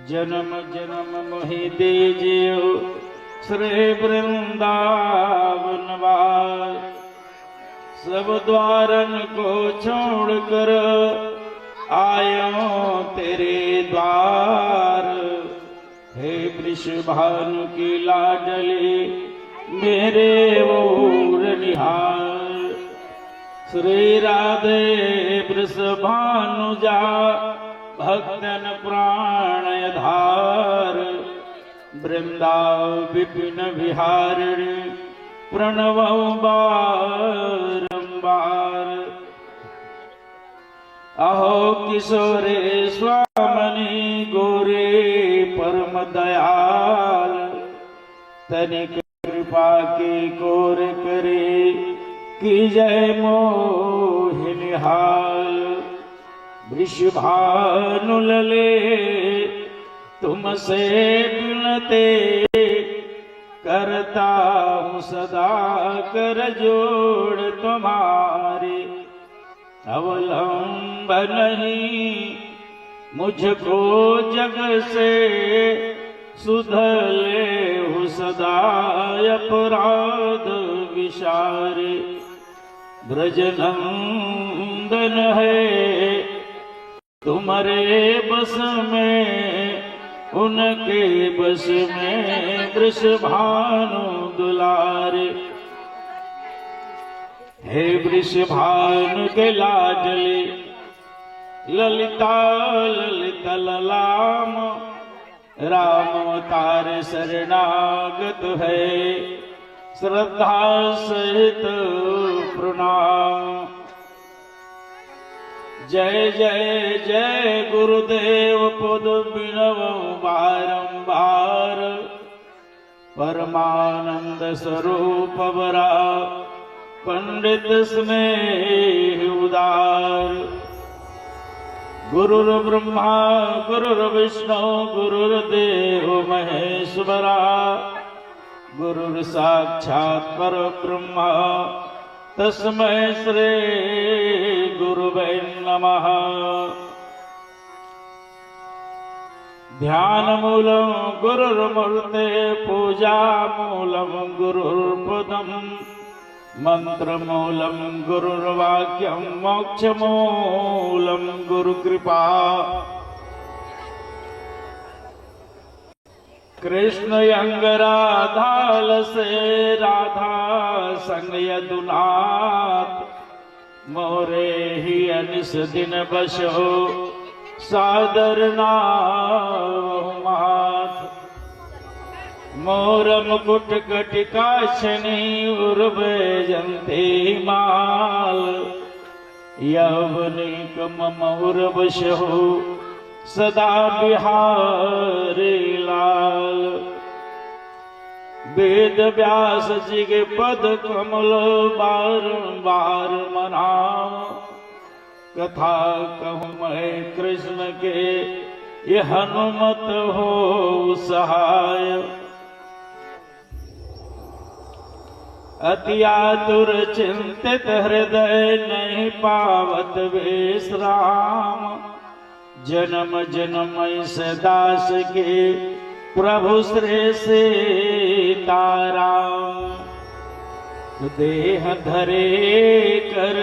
जन्म जन्म मोहि दीजियो श्री वृंदावन वास। सब द्वारन को छोड़कर आयो तेरे द्वार। हे वृषभानु की लाडली मेरे ओर निहार। श्री राधे वृषभानुजा भक्तन प्राण धार। वृंदा विपिन विहारिणी प्रणव बारंबार। अहो किशोरे स्वामनि गोरे परम दयाल। तनिक कृपा की कोर करे की जय मोहिनिहाल। वृषभानु लले तुमसे विनते करता हूँ सदा कर जोड़ तुम्हारे। अवलंब नहीं मुझको जग से सुधले हूँ सदा अपराध विचारे। ब्रजनंदन है तुम्हारे बस में उनके बस में वृषभानु दुलारे। हे वृषभानु के लाडले ललिता ललित ललाम। राम अवतार शरणागत है श्रद्धा सहित प्रणाम। जय जय जय गुरुदेव पद बिनव बारंबार। परमानंद स्वरूप वरा पंडित स्नेह उदार। गुरुर् ब्रह्मा गुरुर्विष्णु गुरुर्देव महेश्वरा। गुरुर् साक्षात् परब्रह्म तस्मै श्री गुरुवे नमः। ध्यान मूलम गुरुर्मूर्ते पूजा मूलम गुरुर्पदम। मंत्र मूलम गुरुर्वाक्यम मोक्ष मूलम गुरुकृपा। कृष्ण यंग राधा से राधा संग यदुनाथ। मोरे ही अनिस दिन बसो सादर नाथ। मोर मुकुट कटिकाशनी उर्वे जंती माल। यवनिक मम उर्वशो सदा बिहारी लाल। वेद व्यास जी के पद कमल बारंबार मनाओ। कथा कहूँ मैं कृष्ण के ये हनुमत हो सहाय। अति आतुर चिंतित हृदय नहीं पावत विश्राम। जन्म जन्म से दास के प्रभु श्री सीताराम। देह धरे कर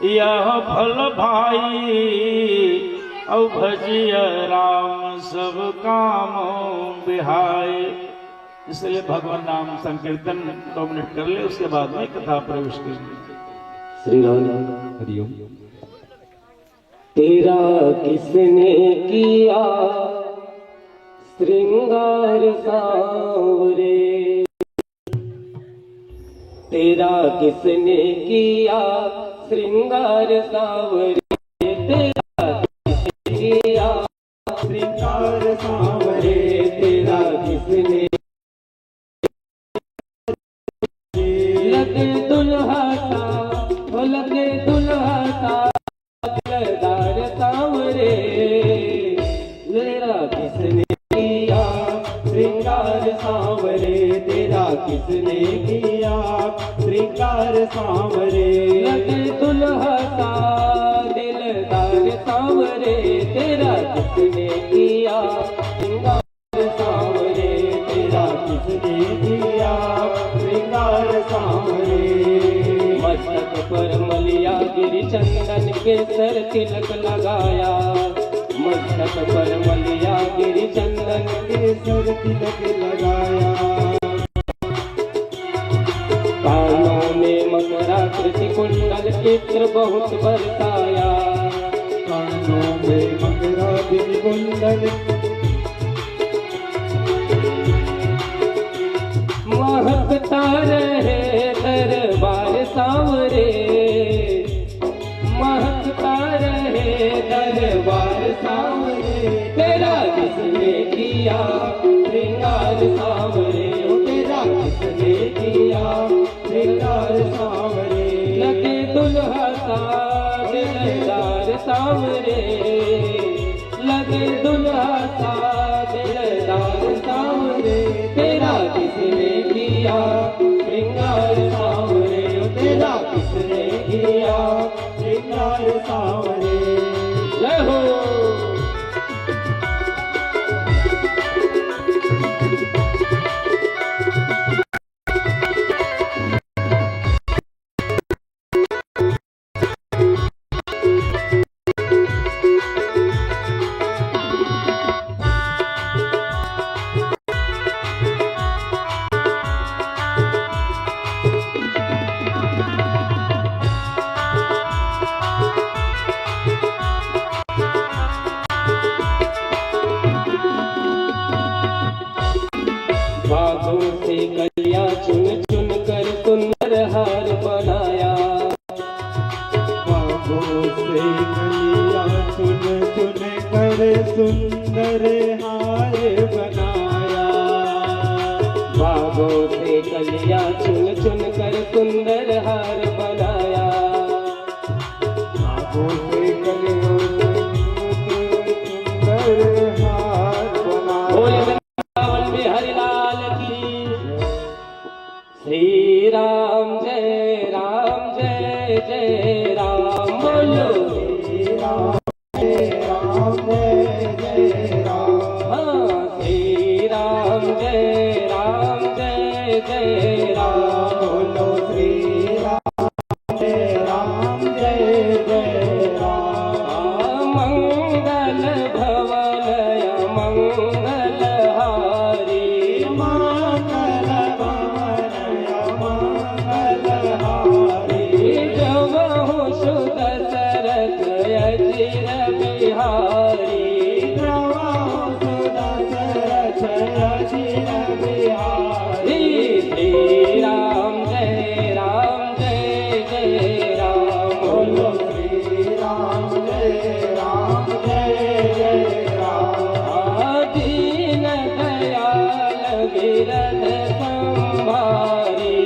यह फल भाई औ भजिय राम सब कामों बिहाय। इसलिए भगवान नाम संकीर्तन 2 मिनट कर ले, उसके बाद में कथा प्रवेश कर। श्री राम हरिओम। तेरा किसने किया श्रृंगार सांवरे। तेरा किसने किया श्रृंगार सांवरे। तेरा किसने किया श्रृंगार सांवरे। तेरा किसने लगे दुल्हा सा लगे दुल्हा सा दिलदार सांवरे। तेरा किसने किया श्रृंगार सांवरे। तेरा किसने किया श्रृंगार सांवरे। लगे दुल्हा सा दिलदार सांवरे। तेरा किसने किया श्रृंगार सांवरे, तेरा किसने किया श्रृंगार सांवरे। मस्तक पर मलिया गिरि चंदन केसर तिलक लगाया, मस्तक पर मलिया गिरि चंदन केसर तिलक लगाया। कानों में मकराकृति कुंडल चित्र बहुत बरसाया, कानों में मकराकृति कुंडल महकता रहे दरबार सांवरे, महकता रहे दरबार सांवरे। तेरा किसने किया श्रृंगार सांवरे, तेरा किसने किया श्रृंगार सांवरे। लगे दुल्हा सा दिलदार सांवरे, लगे दुल्हा सा दिलदार सांवरे। तेरा किसने किया श्रृंगार सांवरे, तेरा किसने किया श्रृंगार सांवरे। जय हो। बागों से कलियां चुन चुन कर सुंदर हार बनाया, बागों से कलियां चुन चुन कर सुंदर हार बनाया। बागों से कलियां चुन चुन कर सुंदर हार बनाया, बागों से कलियां सुंदर हार बनाया। श्री राम जय जय राम, बोलो श्री राम जय जय राम। हाँ, श्री राम जय जय राम, बोलो श्री राम जय जय राम। मंगल भवन मंगल हारी, मंगल दशरथ अजिर बिहारी, दशरथ अजिर बिहारी। श्री राम जय जय राम, बोलो श्री राम जय जय राम। दीन दयाल गिरध संभारी,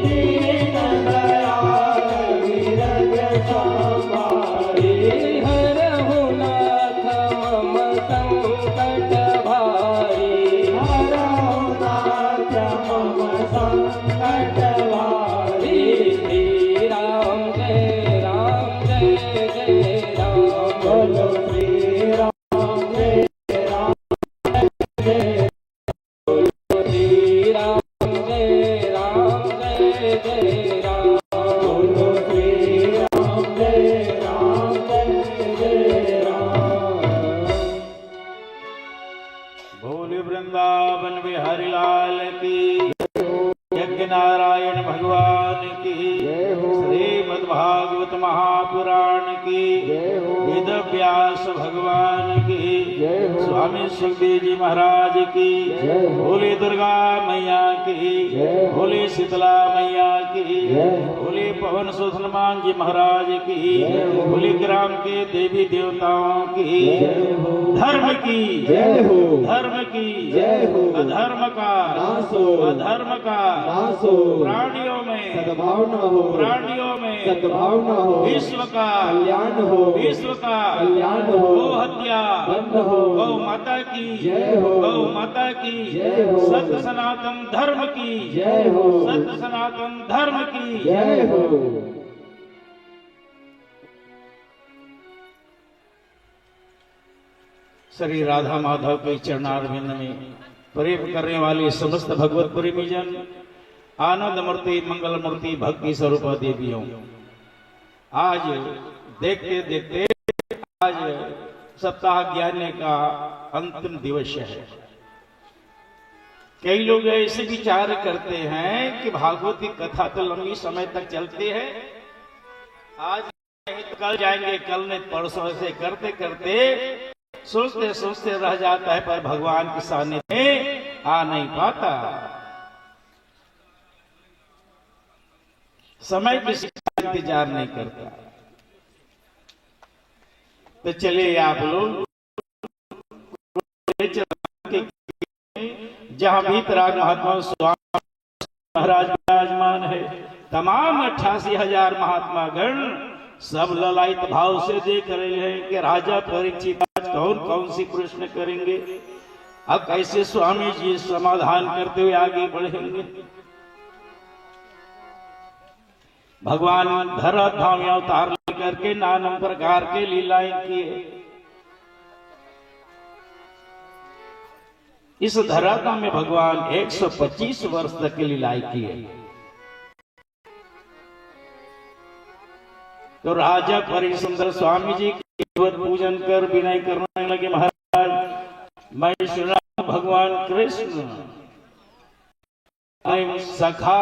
दीन दयाल गिरध संभारी। हरहु नाथ मम संकट भारी, हरहु नाथ मम संकट भारी। श्री राम जय जय राम, बोलो श्री राम जय जय। श्री राम जय जय राम, बोलो श्री राम जय जय राम। बोले वृंदावन बिहारी लाल की, यज्ञ नारायण भगवान की, श्रीमद् भागवत महापुराण की, वेद व्यास भगवान की, स्वामी सुखदेव जी महाराज की, बोले दुर्गा मैया की, बोले शीतला मैया की, बोले पवन सुत हनुमान जी महाराज की, बोले ग्राम के देवी देवताओं की। धर्म की जय हो, धर्म की जय हो। अधर्म का नाश हो, अधर्म का नाश हो। प्राणियों में सद्भाव न हो, प्राणियों में सद्भाव न हो। विश्व का कल्याण हो, विश्व का कल्याण हो। गो हत्या बंद हो, गौ माता की जय हो, गौ माता की जय हो। सत्य सनातन धर्म की जय हो, सत्य सनातन धर्म की जय हो। श्री राधा माधव के चरणारविंद में प्रेम करने वाले समस्त भगवत प्रेमी जन, आनंद मूर्ति, मंगल मूर्ति, भक्ति स्वरूप देवियों, आज देखते देखते आज सप्ताह ज्ञान का अंतिम दिवस है। कई लोग ऐसे विचार करते हैं कि भागवत की कथा तो लंबी समय तक चलती है, आज नहीं तो कल जाएंगे, कल नहीं परसों, ऐसे करते करते सोचते सोचते रह जाता है, पर भगवान के सानिध्य में आ नहीं पाता। समय किसी का इंतजार नहीं करता। तो चलिए आप लोग जहां भीतराग महात्मा स्वामी महाराज विराजमान है, तमाम 88,000 महात्मा गण सब ललायत भाव से देख रहे हैं कि राजा परीक्षित आज कौन कौन सी प्रश्न करेंगे, अब कैसे स्वामी जी समाधान करते हुए आगे बढ़ेंगे। भगवान धराधाम में अवतार लेकर के नाना प्रकार के लीलाएं किए। इस धराधाम में भगवान 125 वर्ष तक की लीलाएं किए। तो राजा परिसुंदर स्वामी जी के पूजन कर विनय करने लगे, महाराज मैं सुना भगवान कृष्ण सखा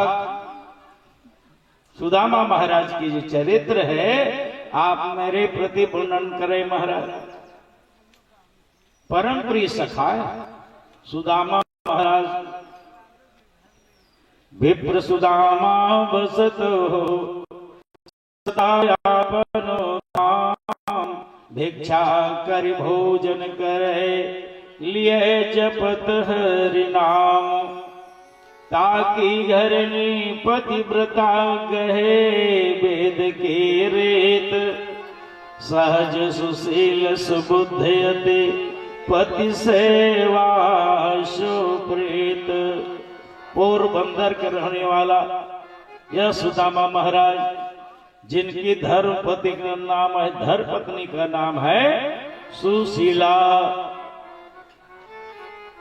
सुदामा महाराज की जो चरित्र है आप मेरे प्रति वर्णन करें महाराज। परम प्रिय सखा सुदामा महाराज, विप्र सुदामा बसत हो सदायापनो धाम, भिक्षा कर भोजन करे लिए जपत हरि नाम, ताकि घरनी पतिव्रता गहे वेद के रेत, सहज सुशील सुबुद्धयते पति सेवा सुप्रीत। पोरबंदर के रहने वाला यह सुदामा महाराज, जिनकी धर्मपति का नाम है, धर्मपत्नी का नाम है सुशीला,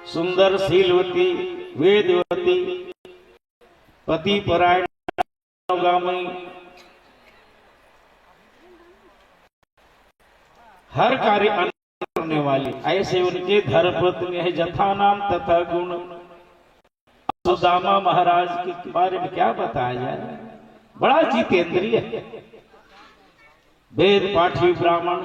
सुंदर शीलवती, वेदवती, पति परायण, हर कार्य करने वाली, ऐसे उनके धर्मपत्नी है जथा नाम तथा गुण। सुदामा महाराज के बारे में क्या बताया जाए, बड़ा जितेंद्रिय है, वेद पाठी ब्राह्मण,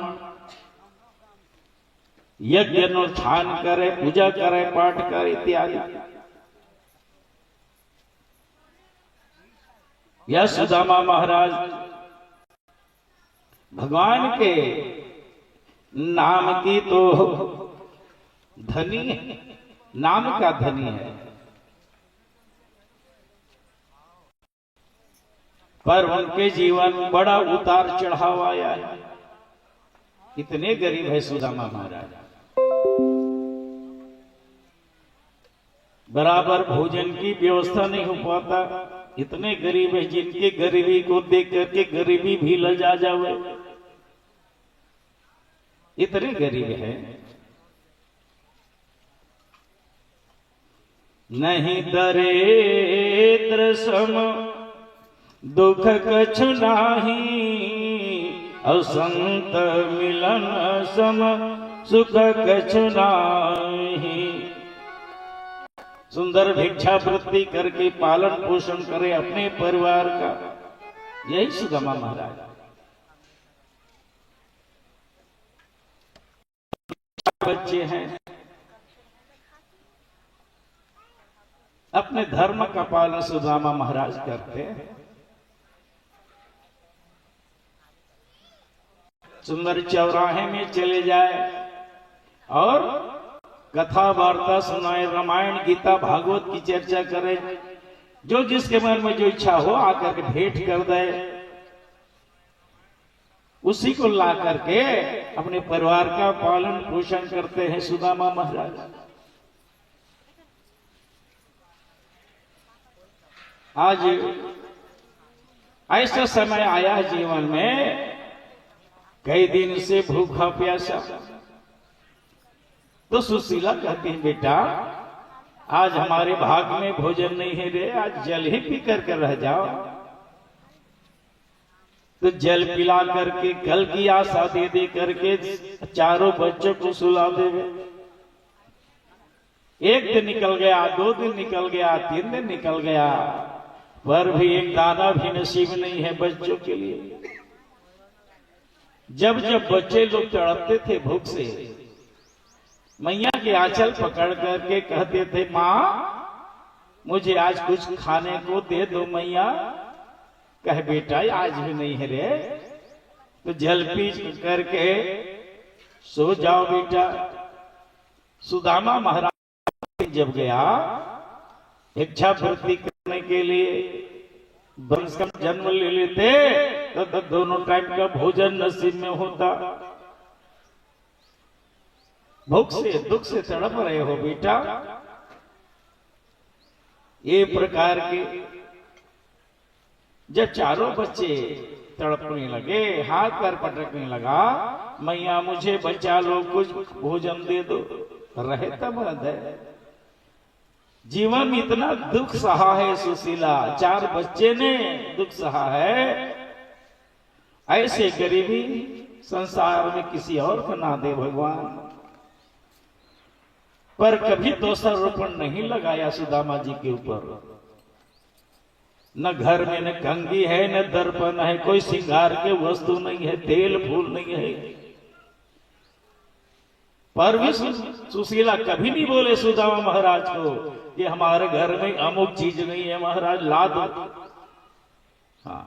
यज्ञ अनुष्ठान करे, पूजा करे, पाठ करे इत्यादि। यह सुदामा महाराज भगवान के नाम की तो धनी है, नाम का धनी है, पर उनके जीवन बड़ा उतार चढ़ाव आया है। कितने गरीब है सुदामा महाराज, बराबर भोजन की व्यवस्था नहीं हो पाता, इतने गरीब है जिनके गरीबी को देख करके गरीबी भी लजा जावे, इतने गरीब है। नहीं दरिद्र सम दुख कछु नाही, और संत मिलन सम सुख कछु नाही। सुंदर भिक्षा वृत्ति करके पालन पोषण करे अपने परिवार का, यही सुदामा महाराज। बच्चे हैं, अपने धर्म का पालन सुदामा महाराज करते हैं। सुंदर चौराहे में चले जाए और कथा वार्ता सुनाए, रामायण गीता भागवत की चर्चा करे, जो जिसके मन में जो इच्छा हो आकर के भेंट कर दे, उसी को ला करके अपने परिवार का पालन पोषण करते हैं सुदामा महाराज। आज ऐसा समय आया है जीवन में, कई दिन से भूखा प्यासा, तो सुशीला कहती है, बेटा आज हमारे भाग में भोजन नहीं है रे, आज जल ही पी करके रह जाओ। तो जल पिला करके कल की आशा दे दे करके चारों बच्चों को सुला देवे। एक दिन निकल गया, 2 दिन निकल गया, 3 दिन निकल गया, पर भी एक दाना भी नसीब नहीं है बच्चों के लिए। जब जब बच्चे लोग तड़पते थे भूख से, मैया के आंचल पकड़ करके कहते थे, माँ मुझे आज कुछ खाने को दे दो मैया। कहे बेटा आज भी नहीं है रे, तो जल पी करके सो जाओ बेटा। सुदामा महाराज जब गया इच्छा पूर्ति करने के लिए, वंश का जन्म ले लेते तो दोनों टाइम का भोजन नसीब में होता। भूख से दुख से तड़प रहे हो बेटा, ये प्रकार के जब चारों बच्चे तड़पने लगे, हाथ पैर पटकने लगा, मैया मुझे बचा लो, कुछ भोजन दे दो, रहे तब है। जीवन में इतना दुख सहा है सुशीला, 4 बच्चे ने दुख सहा है, ऐसे गरीबी संसार में किसी और को ना दे भगवान। पर कभी दोषारोपण नहीं लगाया सुदामा जी के ऊपर। न घर में न कंघी है, न दर्पण है, कोई श्रृंगार के वस्तु नहीं है, तेल फूल नहीं है, पर भी सुशीला कभी नहीं बोले सुदामा महाराज को कि हमारे घर में अमुक चीज नहीं है, महाराज ला दो। हाँ,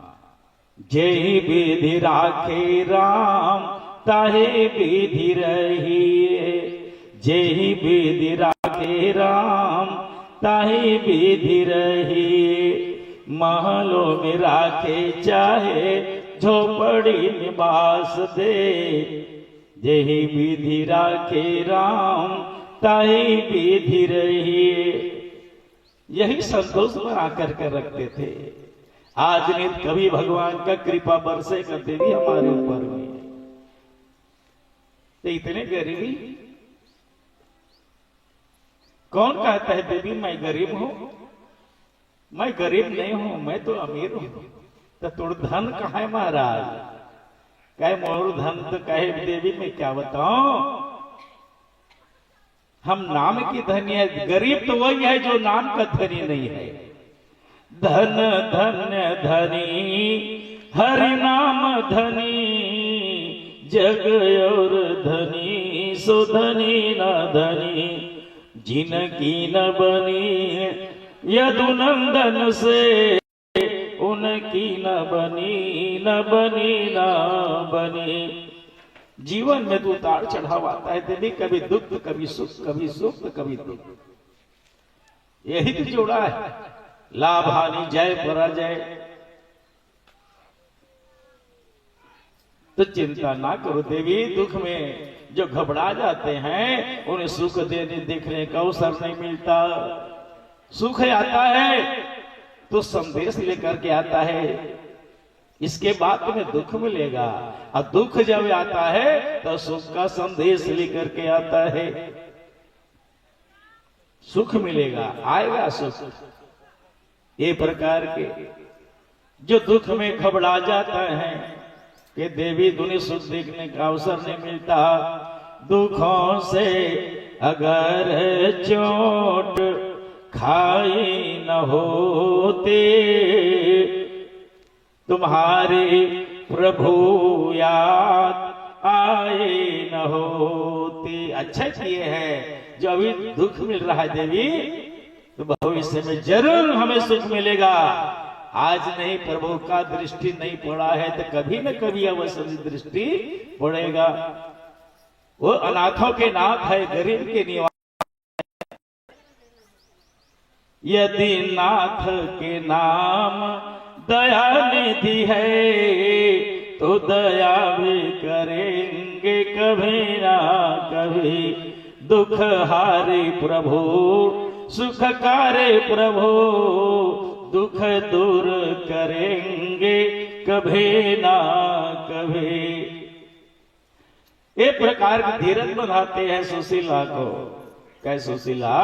जय विधि राखे राम ताहे विधि रही, जय विधि राखे राम ताहे विधि रही। महलों में राखे चाहे झोपड़ी निवास दे, जय विधि राखे राम ताही विधि रही। यही संतोष बना करके रखते थे। आज नहीं कभी भगवान का कृपा बरसे कर देवी हमारे ऊपर में, तो इतने गरीबी कौन कहता है देवी मैं गरीब हूं? मैं गरीब नहीं हूं, मैं तो अमीर हूं। तो तुड़ धन कहाँ है महाराज? कहे मोर धन तो कहे देवी मैं क्या बताऊं, हम नाम की धनी है। गरीब तो वही है जो नाम का धनी नहीं है। धन धन्य धनी हरि नाम धनी, जग और धनी सो धनी न धनी, जिनकी न बनी यदुनंदन से, उनकी न बनी न बनी न बनी। जीवन में तो उतार चढ़ाव आता है देवी, कभी दुख कभी सुख, कभी सुख कभी दुख, यही तो जोड़ा है। लाभ हानि जय पराजय। तो चिंता ना करो देवी, दुख में जो घबरा जाते हैं उन्हें सुख देने देखने का अवसर नहीं मिलता। सुख आता है तो संदेश लेकर के आता है, इसके बाद तुम्हें दुख मिलेगा, और दुख जब आता है तो सुख का संदेश लेकर के आता है। सुख मिलेगा, आएगा सुख। ये प्रकार के जो दुख में घबरा जाता है कि देवी दुनिया सुख देखने का अवसर नहीं मिलता। दुखों से अगर चोट खाई न होते, तुम्हारे प्रभु याद आए न होते। अच्छा किए हैं जो अभी दुख मिल रहा है देवी, तो भविष्य में जरूर हमें सुख मिलेगा। आज नहीं, प्रभु का दृष्टि नहीं पड़ा है तो कभी न कभी अवश्य दृष्टि पड़ेगा। वो अनाथों के नाथ है, गरीब के निवास। यदि नाथ के नाम दया निधि है, तो दया भी करेंगे कभी ना कभी। दुख हारे प्रभु सुखकारे प्रभु, दुख दूर करेंगे कभी ना कभी। एक प्रकार की धीरज बंधाते हैं सुशीला को। कह सुशीला,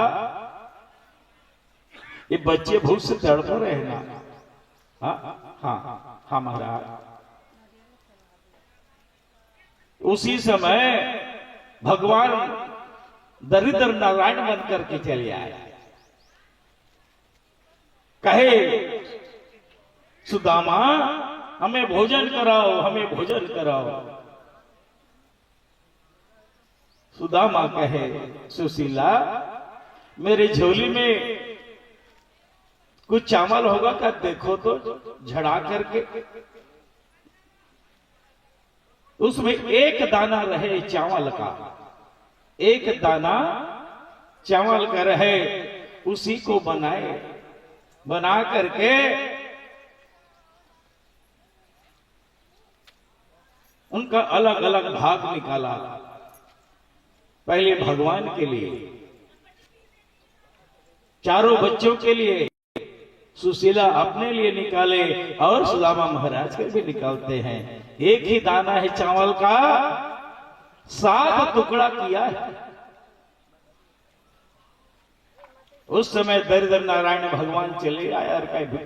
ये बच्चे भूख से तड़प रहे हैं ना? हाँ हाँ हाँ महाराज। उसी समय भगवान दरिद्र नारायण बनकर के चले आए। कहे, सुदामा हमें भोजन कराओ, हमें भोजन कराओ। सुदामा कहे, सुशीला मेरे झोली में कुछ चावल होगा क्या? देखो तो झड़ा करके। उसमें एक दाना रहे चावल का, एक दाना चावल का रहे, उसी को बनाए। बना करके उनका अलग अलग भाग निकाला। पहले भगवान के लिए, चारों बच्चों के लिए, सुशीला अपने लिए निकाले और सुदामा महाराज के भी निकालते हैं। एक ही दाना है चावल का, 7 टुकड़ा किया है। उस समय दरिद्र नारायण भगवान चले आए और कहे,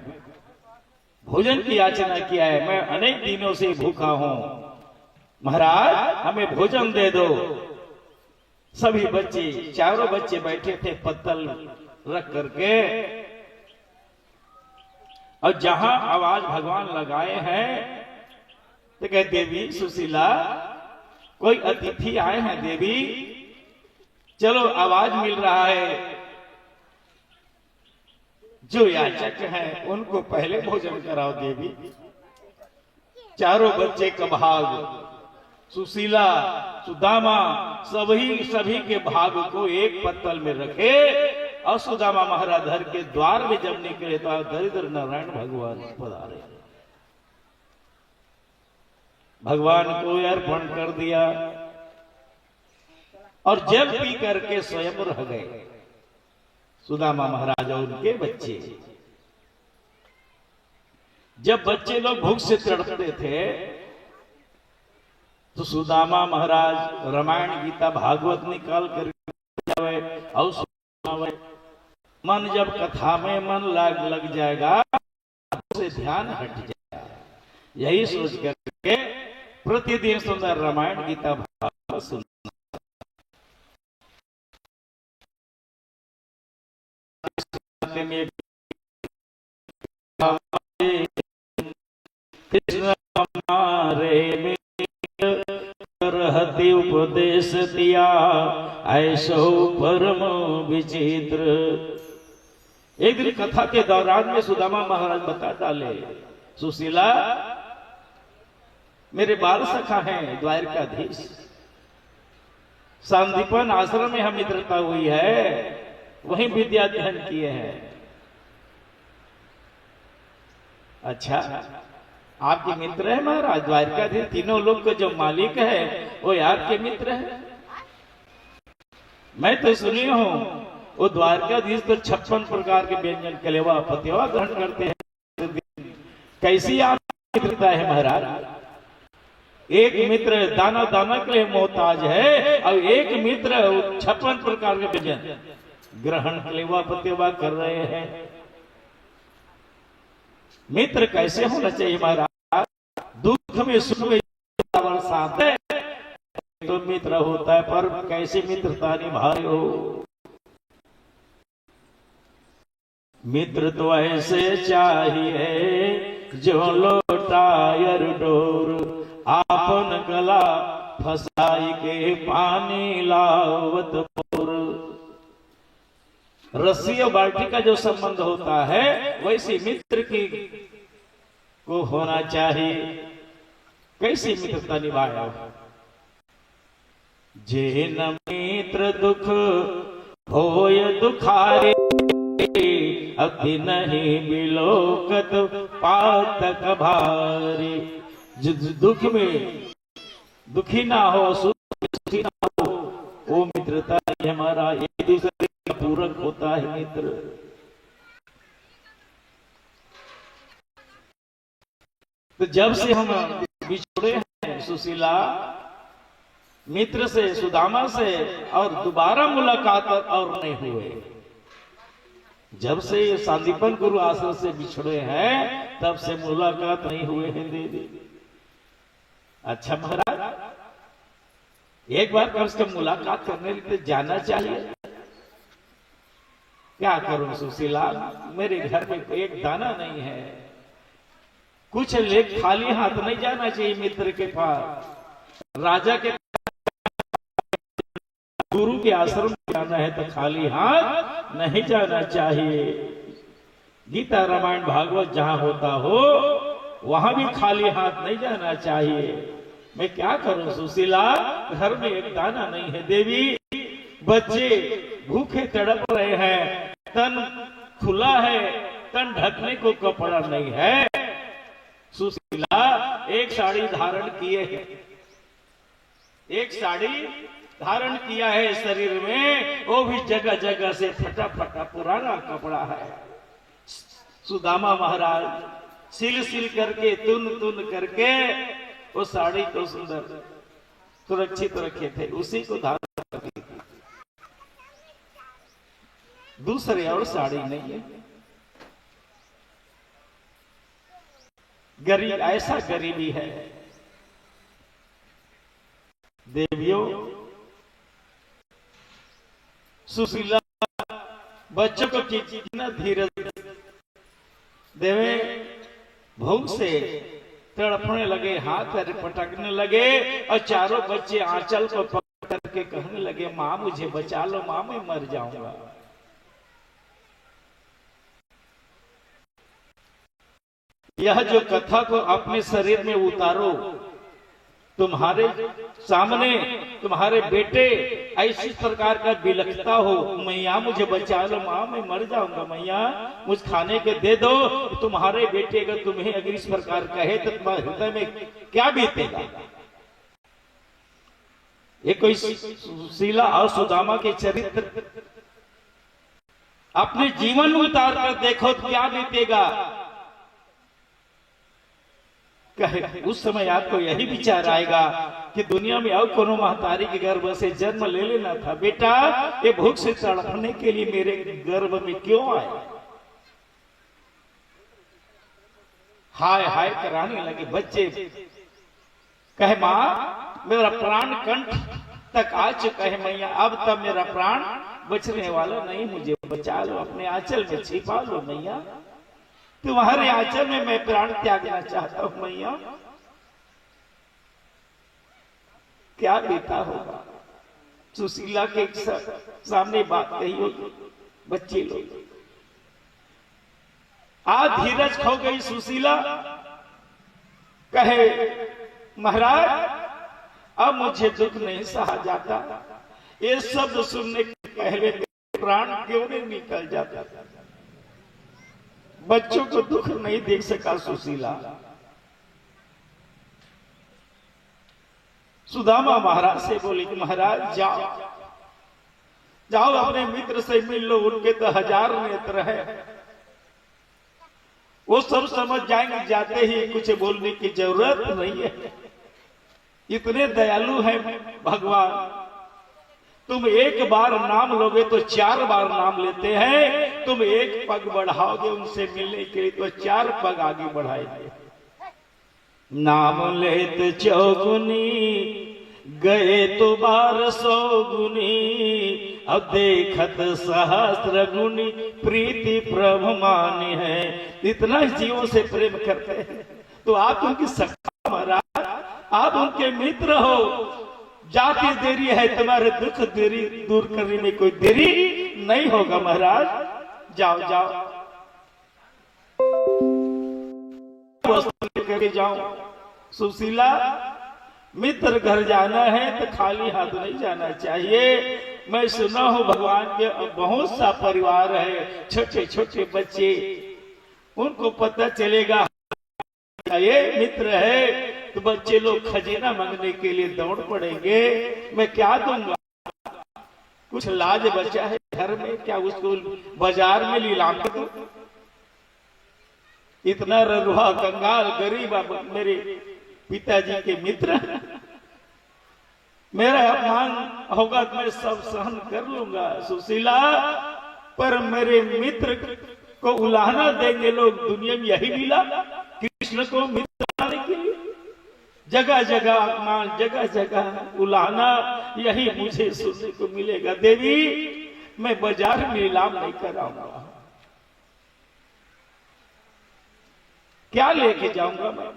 भोजन की याचना किया है, मैं अनेक दिनों से भूखा हूं, महाराज हमें भोजन दे दो। सभी बच्चे, चारों बच्चे बैठे थे पत्तल रख करके, और जहां आवाज भगवान लगाए हैं तो कहे, देवी सुशीला कोई अतिथि आए हैं देवी, चलो आवाज मिल रहा है, जो याचक हैं उनको पहले भोजन कराओ देवी। चारों बच्चे का भाग, सुशीला, सुदामा, सभी के भाग को एक पत्तल में रखे और सुदामा महाराज घर के द्वार में जब निकले तो दरिद्र नारायण भगवान पधारे। भगवान को अर्पण कर दिया और जल पी करके स्वयं रह गए सुदामा महाराज और उनके बच्चे। जब बच्चे लोग भूख से तड़पते थे तो सुदामा महाराज रामायण गीता भागवत निकाल कर जावे और सुनावे। मन जब कथा में मन लग जाएगा से ध्यान हट जाएगा। यही सोच करके प्रतिदिन सुंदर रामायण गीता भागवत सुन में कृष्ण हमारे में रहते उपदेश दिया ऐसो परम विचित्र। एक दिन कथा के दौरान में सुदामा महाराज बता डाले, सुशीला मेरे बाल सखा हैं द्वारकाधीश, सांदीपन आश्रम में हम मित्रता हुई है, वहीं विद्या अध्ययन किए हैं। अच्छा आपके मित्र है महाराज? द्वारकाधीश तीनों लोग के जो मालिक है वो आपके मित्र है। मैं तो सुनी हूं वो द्वारकाधीश तो 56 प्रकार के व्यंजन कलेवा पतेवा ग्रहण करते हैं। कैसी आपकी मित्रता है महाराज? एक मित्र दाना दाना के लिए मोहताज है और एक मित्र 56 प्रकार के व्यंजन ग्रहण कलेवा पतेवा कर रहे हैं। मित्र कैसे होना चाहिए महाराज? दुख में सुख में साथ है तो मित्र होता है, पर कैसे मित्रता निभाए हो? मित्र तो ऐसे चाहिए जो लोटायर डोर, आपन गला फसाई के पानी लावत पोर। रस्सी और बाल्टी का जो संबंध होता है वैसे मित्र की को होना चाहिए। कैसी मित्रता निभाया? जेन मित्र दुख होय दुखारे, अति नहीं बिलोकत पातक भारी। दुख में दुखी ना हो, सुखी ना हो, वो मित्रता ही हमारा एक दूसरे का पूरक होता है मित्र। तो जब से हम बिछड़े हैं सुशीला, मित्र से, सुदामा से, और दोबारा मुलाकात और नहीं हुए। जब से ये सांदीपन गुरु आश्रम से बिछड़े हैं तब से मुलाकात नहीं हुए हैं देवी। अच्छा महाराज, एक बार कम से कम मुलाकात करने के लिए जाना चाहिए। क्या करूं सुशीला, मेरे घर में एक दाना नहीं है, कुछ ले खाली हाथ नहीं जाना चाहिए मित्र के पास। राजा के गुरु के आश्रम में जाना है तो खाली हाथ नहीं जाना चाहिए। गीता रामायण भागवत जहां होता हो वहां भी खाली हाथ नहीं जाना चाहिए। मैं क्या करूं सुशीला, घर में एक दाना नहीं है देवी। बच्चे भूखे तड़प रहे हैं, तन खुला है, तन ढकने को कपड़ा नहीं है। सुशीला एक साड़ी धारण किए है, एक साड़ी धारण किया है शरीर में, वो भी जगह जगह से फटा फटा पुराना कपड़ा है। सुदामा महाराज सिल सिल करके, तुन तुन करके वो साड़ी को सुंदर सुरक्षित रखे थे, उसी को धारण करती थी, दूसरे और साड़ी नहीं है। गरीब, ऐसा गरीबी है देवियों। सुशीला बच्चों को कितना धीरज देवे, भूख से तड़पने लगे, हाथ पैर पटकने लगे, और चारों बच्चे आंचल को पकड़ करके कहने लगे, माँ मुझे बचा लो, माँ मैं मर जाऊंगा। यह जो कथा को अपने शरीर में उतारो, तुम्हारे सामने तुम्हारे बेटे ऐसी प्रकार का बिलखता हो, मैया मुझे बचा लो, माँ मैं मर जाऊंगा, मैया मुझ खाने के दे दो। तुम्हारे बेटे अगर तुम्हें अगर इस प्रकार कहे तो तुम्हारे हृदय में क्या बीतेगा। ये कोई सुशीला और सुदामा के चरित्र अपने जीवन में उतार कर देखो तो क्या बीतेगा। कहे उस समय आपको यही विचार आएगा कि दुनिया में और कोनो महतारी के गर्भ से जन्म ले लेना था। बेटा ये भूख से तड़पने के लिए मेरे गर्भ में क्यों आए। हाय हाय कराने लगे बच्चे। कहे माँ मेरा प्राण कंठ तक आ चुका है मैया, अब तब मेरा प्राण बचने वाला नहीं, मुझे बचा लो, अपने आंचल में छिपा लो मैया, तुम्हारे आंचल में मैं प्राण त्यागना चाहता हूं मैया। क्या बीता होगा। सुशीला के सामने बात कही होगी, बच्चे लोग आज धीरज खो गई सुशीला। कहे महाराज अब मुझे दुख नहीं सहा जाता, ये शब्द सुनने के पहले प्राण क्यों नहीं निकल जाता। बच्चों को दुख नहीं देख सका सुशीला। सुदामा महाराज से बोली कि महाराज जाओ जाओ अपने मित्र से मिल लो, उनके तो 1000 नेत्र है, वो सब समझ जाएंगे, जाते ही कुछ बोलने की जरूरत नहीं है, इतने दयालु हैं भगवान। तुम एक बार नाम लोगे तो 4 बार नाम लेते हैं, तुम एक पग बढ़ाओगे उनसे मिलने के लिए तो 4 पग आगे बढ़ाएंगे। नाम लेत चौगुनी गए तो 1200 गुनी, अब देखत सहस्र गुनी, प्रीति प्रभु मानी है। इतना जीवों से प्रेम करते हैं तो आप उनकी सखा महाराज, आप उनके मित्र हो, जाती देरी है तुम्हारे दुख देरी दूर करने में कोई देरी नहीं होगा महाराज, जाओ जाओ वस्तु लेकर जाओ। सुशीला मित्र घर जाना है तो खाली हाथ नहीं जाना चाहिए। मैं सुना हूं भगवान के बहुत सा परिवार है, छोटे छोटे बच्चे, उनको पता चलेगा ये मित्र है तो बच्चे लोग खजीना मांगने के लिए दौड़ पड़ेंगे, मैं क्या दूंगा। कुछ लाज बचा है घर में, क्या उसको बाजार में नीलाम कर दूं। इतना रघुआ कंगाल गरीब मेरे पिताजी के मित्र, मेरा अपमान होगा तो मैं सब सहन कर लूंगा सुशीला, पर मेरे मित्र को उलाहना देंगे लोग। दुनिया में यही मिला कृष्ण को मित्र बनाने के लिए। जगह जगह अपमान, जगह जगह उलाहना, यही मुझे सुनने को मिलेगा। देवी, मैं बाजार में नीलाम नहीं कराऊंगा। क्या लेके जाऊंगा मैं?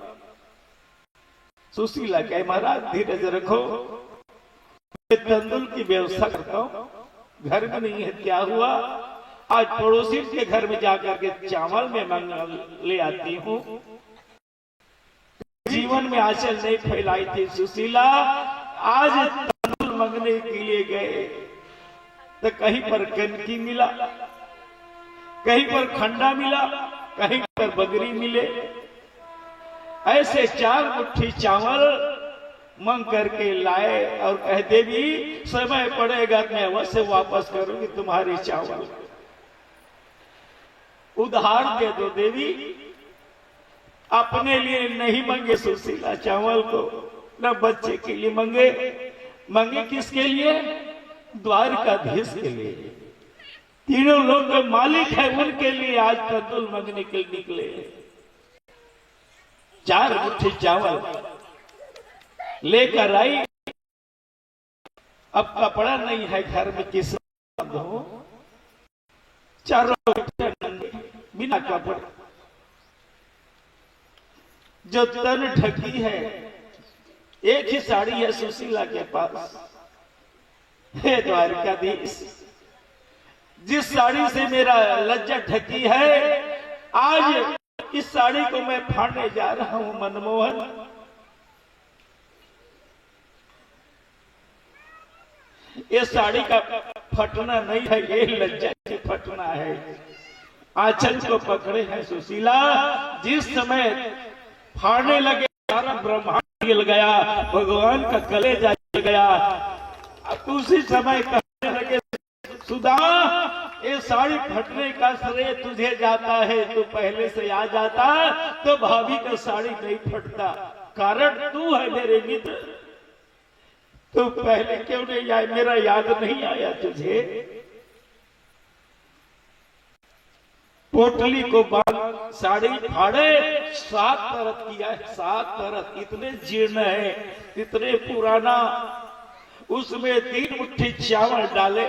सुशीला कहे, महाराज धीरज रखो, मैं तंदुल की व्यवस्था करता हूं। घर में नहीं है, क्या हुआ? आज पड़ोसी के घर में जाकर के चावल में मंगा ले आती हूं। जीवन में आंचल नहीं फैलाई थी सुशीला, आज तंदुल मंगने के लिए गए तो कहीं पर कनकी मिला, कहीं पर खंडा मिला, कहीं पर बगरी मिले। ऐसे 4 मुट्ठी चावल मंग करके लाए और कह, देवी समय पड़ेगा मैं अवश्य वापस करूंगी तुम्हारे चावल। उधार दे दो देवी। अपने लिए नहीं मांगे सुशीला चावल को, न बच्चे के लिए मांगे। मांगे किसके लिए? द्वारकाधीश के लिए। तीनों लोग के मालिक है, उनके लिए आज तंदुल मांगने के लिए निकले। 4 मुट्ठी चावल लेकर आई। अब कपड़ा नहीं है घर में, किस दो? चारों बिना कपड़े, जो तन ढकी है। एक ही साड़ी है सुशीला के पास। हे द्वारकाधीश, जिस साड़ी से मेरा लज्जा ढकी है, आज इस साड़ी को मैं फाड़ने जा रहा हूं मनमोहन। ये साड़ी का फटना नहीं है, ये लज्जा से फटना है। आंचल को पकड़े हैं सुशीला। जिस समय फाड़ने लगे, सारा ब्रह्मांड हिल गया, भगवान का कलेजा हिल गया। अब उसी समय कहने लगे, सुधा, ये साड़ी फटने का श्रेय तुझे जाता है। तू पहले से आ जाता तो भाभी का साड़ी नहीं फटता। कारण तू है मेरे मित्र, तू पहले क्यों नहीं आया? मेरा याद नहीं आया तुझे? पोटली को बांध साड़ी फाड़े, 7 परत किया है, 7 परत। इतने जीर्ण है, इतने पुराना। उसमें 3 मुट्ठी चावल डाले,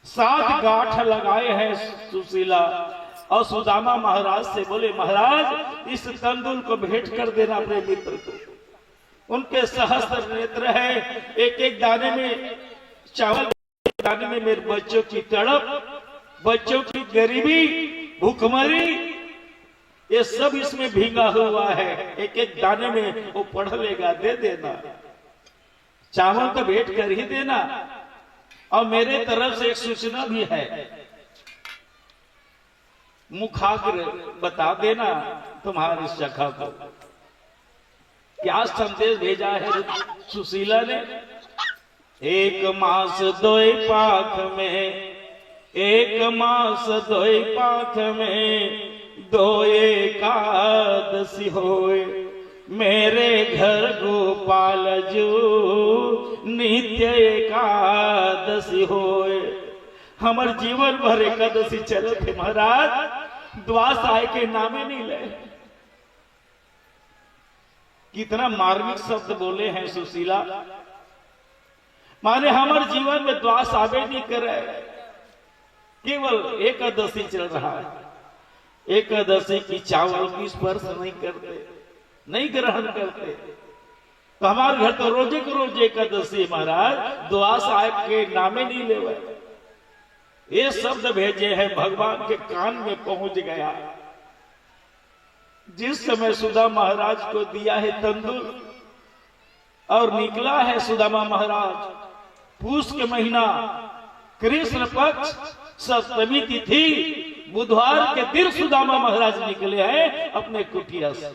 7 गांठ लगाए हैं सुशीला। और सुदामा महाराज से बोले, महाराज इस तंदुल को भेंट कर देना अपने मित्र को। उनके सहस्त्र नेत्र है, एक एक दाने में चावल, दाने में मेरे बच्चों की तड़प, बच्चों की गरीबी, भूखमरी, ये सब इसमें भींगा हुआ है। एक एक दाने में वो पढ़ लेगा, दे देना। चावल तो भेंट कर ही देना। और मेरे तरफ से एक सूचना भी है, मुखाग्र बता देना तुम्हारी सखा को। क्या संदेश भेजा है सुशीला ने? 1 मास 2 पाख में, 1 मास 2 पाख में, 2 एकादशी होए। मेरे घर गोपाल जो नित्य एकादशी होए। हमर जीवन भर एकादशी चले थे महाराज, द्वास आय के नामे नहीं ले। कितना मार्मिक शब्द बोले हैं सुशीला। माने हमारे जीवन में द्वास आवे नहीं करे, केवल एकादशी चल रहा है। एकादशी की चावल की स्पर्श नहीं करते, नहीं ग्रहण करते। तो हमारे घर तो रोजे को रोज एकादशी महाराज, द्वास आय के नामे नहीं लेवे। ये शब्द भेजे हैं, भगवान के कान में पहुंच गया। जिस समय सुधा महाराज को दिया है तंदुल और निकला है सुदामा महाराज, पूष के महीना, कृष्ण पक्ष, सप्तमी तिथि, बुधवार के दिन सुदामा महाराज निकले हैं अपने कुटिया से।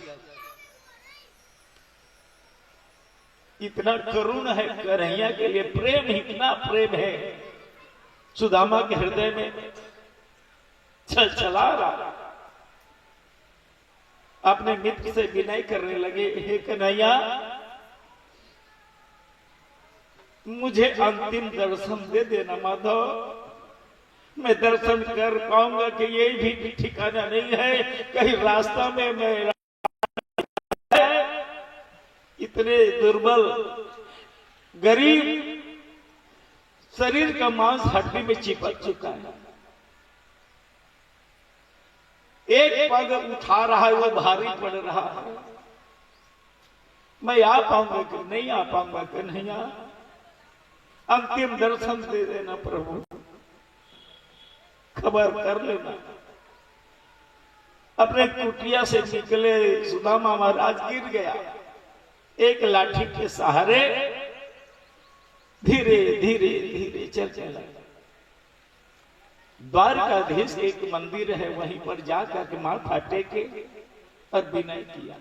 इतना करुण है कन्हैया के लिए, प्रेम, इतना प्रेम है सुदामा के हृदय में। चला रहा, अपने मित्र से विनय करने लगे, हे कन्हैया, मुझे अंतिम दर्शन दे देना माधव। मैं दर्शन कर पाऊंगा कि ये भी ठिकाना नहीं है, कहीं रास्ता में मैं इतने दुर्बल गरीब, शरीर का मांस हड्डी में चिपक चुका है, एक पग उठा रहा है वो भारी पड़ रहा है, मैं आ पाऊंगा कि नहीं आ पाऊंगा कि नहीं आ, अंतिम दर्शन दे देना प्रभु, खबर कर लेना। अपने कुटिया से निकले सुदामा महाराज गिर गया, एक लाठी के सहारे धीरे धीरे धीरे चलने लगा। द्वारकाधीश एक मंदिर है, वहीं पर जाकर के माथा टेके और विनय किया,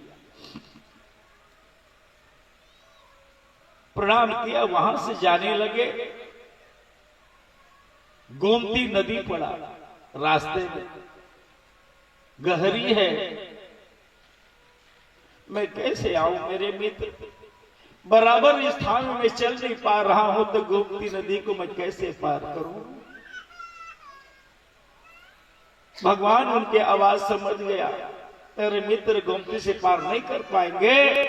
प्रणाम किया, वहां से जाने लगे। गोमती नदी पड़ा रास्ते में, गहरी है, मैं कैसे आऊं मेरे मित्र, बराबर स्थान में चल नहीं पा रहा हूं, तो गोमती नदी को मैं कैसे पार करूं। भगवान उनके आवाज समझ गया, तेरे मित्र गोमती से पार नहीं कर पाएंगे।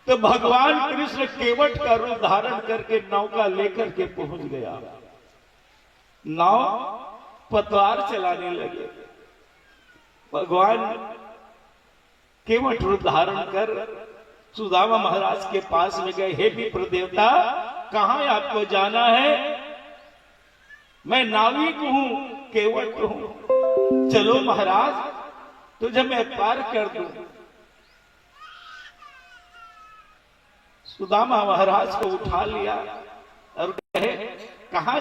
तो भगवान कृष्ण केवट का रूप धारण करके नौका लेकर के पहुंच गया, नाव पतवार चलाने लगे। भगवान केवट रूप धारण कर सुदामा महाराज के पास में गए, हे विप्र देवता, कहां आपको जाना है? मैं नाविक हूं, केवट हूं, चलो महाराज तुझे मैं पार कर दूं। सुदामा महाराज को उठा लिया और कहे, कहां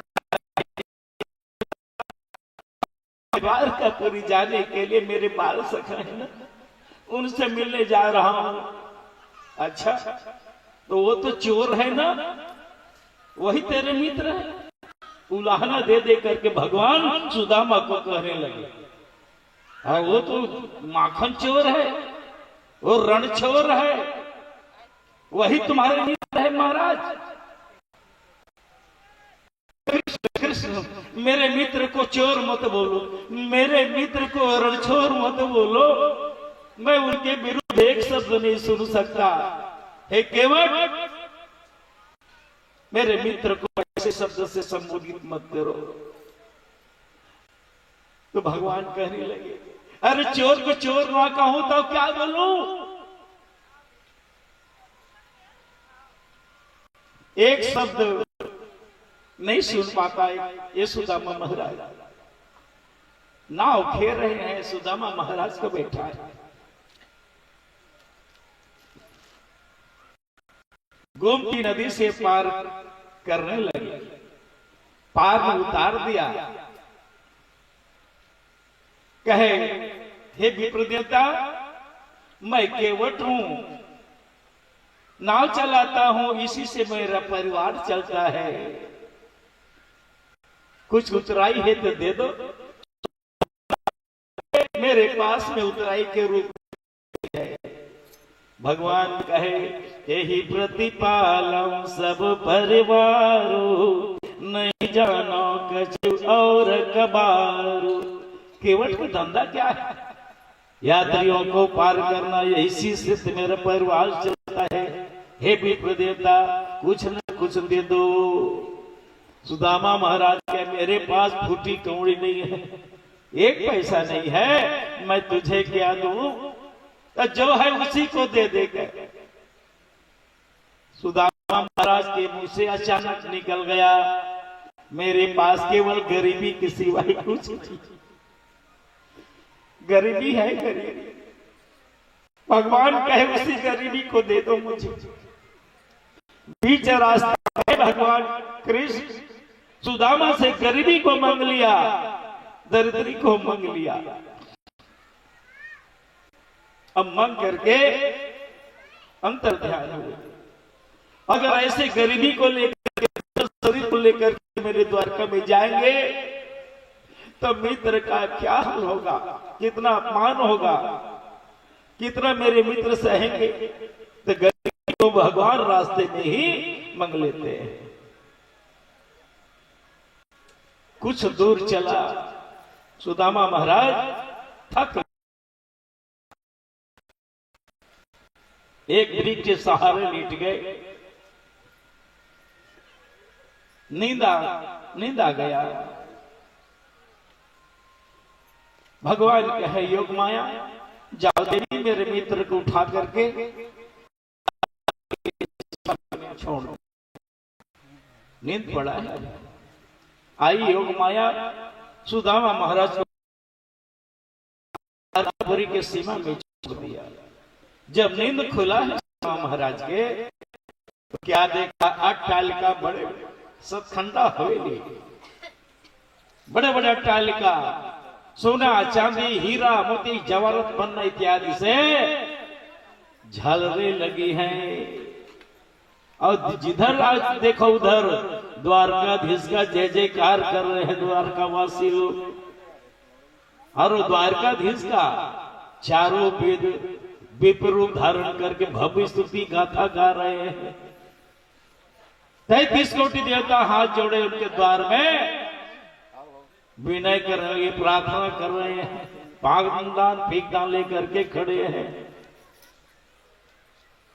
द्वारकापुरी जाने के लिए मेरे बाल सखा है ना, उनसे मिलने जा रहा हूं। अच्छा, तो वो तो चोर है ना, वही तेरे मित्र है। उलाहना दे दे करके भगवान सुदामा को कहने लगे, हाँ वो तो माखन चोर है, वो रण चोर है, वही तुम्हारे मित्र है महाराज। कृष्ण, मेरे मित्र को चोर मत बोलो, मेरे मित्र को रणछोर मत बोलो, मैं उनके विरुद्ध एक शब्द नहीं सुन सकता। हे केवट, मेरे मित्र को ऐसे शब्द से संबोधित मत करो। तो भगवान कहने लगे, अरे चोर को चोर ना कहूं तो क्या बोलूं? एक शब्द नहीं सुन पाता ये सुदामा महाराज। नाव खेल रहे हैं, सुदामा महाराज को बैठा है, गोमती नदी से पार करने लगे, पार में उतार दिया। कहे, हे विप्र देवता, मैं केवट हूं, नाव चलाता हूं, इसी से मेरा परिवार चलता है, कुछ उतराई है तो दे दो। मेरे पास में उतराई के रूप है। भगवान कहे, यही प्रतिपालम सब परिवारो, नहीं जानो कछु और कबारो। केवट का धंधा क्या है? यात्रियों को पार करना, इसी से मेरा परिवार चलता है। हे विप्र देवता, कुछ न कुछ दे दो। सुदामा महाराज के, मेरे पास फूटी कौड़ी नहीं है, एक पैसा नहीं है, मैं तुझे क्या दूं? तो जो है उसी को दे देगा। सुदामा महाराज के मुंह से अचानक निकल गया, मेरे पास केवल गरीबी के सिवाय कुछ नहीं, गरीबी है, गरीबी। भगवान कहे, उसी गरीबी को दे दो मुझे। बीच रास्ता है भगवान कृष्ण सुदामा से गरीबी को मांग लिया, दरिद्री को मांग लिया। अब मांग करके अंतर ध्यान हुए, अगर ऐसे गरीबी को लेकर शरीर को लेकर मेरे द्वारका में जाएंगे तो मित्र का क्या हाल होगा, कितना अपमान होगा, कितना मेरे मित्र सहेंगे। तो गरीबी को भगवान रास्ते में ही मंग लेते हैं। कुछ दूर चला सुदामा महाराज, थक एक वृक्ष के सहारे लेट गए। नींद आ गया। भगवान कहे योग माया, जाओ देवी मेरे मित्र को उठा करके छोड़ो, नींद पड़ा है। आई योग माया, सुदामा महाराज को पुरी के सीमा में छोड़ दिया। जब नींद खुला है सुदामा महाराज के, तो क्या देखा, अट्टालिका बड़े सतखंडा हवेली, बड़े बड़े अट्टालिका, सोना चांदी हीरा मोती जवाहरत पन्ना इत्यादि से झालरें लगी हैं। और जिधर आज देखो उधर द्वारकाधीश का जय जयकार कर रहे हैं द्वारकावासी लोग। और द्वारकाधीश का चारों वेद विप्रूप धारण करके भव्य स्तुति गाथा गा रहे हैं। 33 कोटि देवता हाथ जोड़े उनके द्वार में विनय कर रहे, प्रार्थना कर रहे हैं, पागदान फीकदान लेकर के खड़े हैं।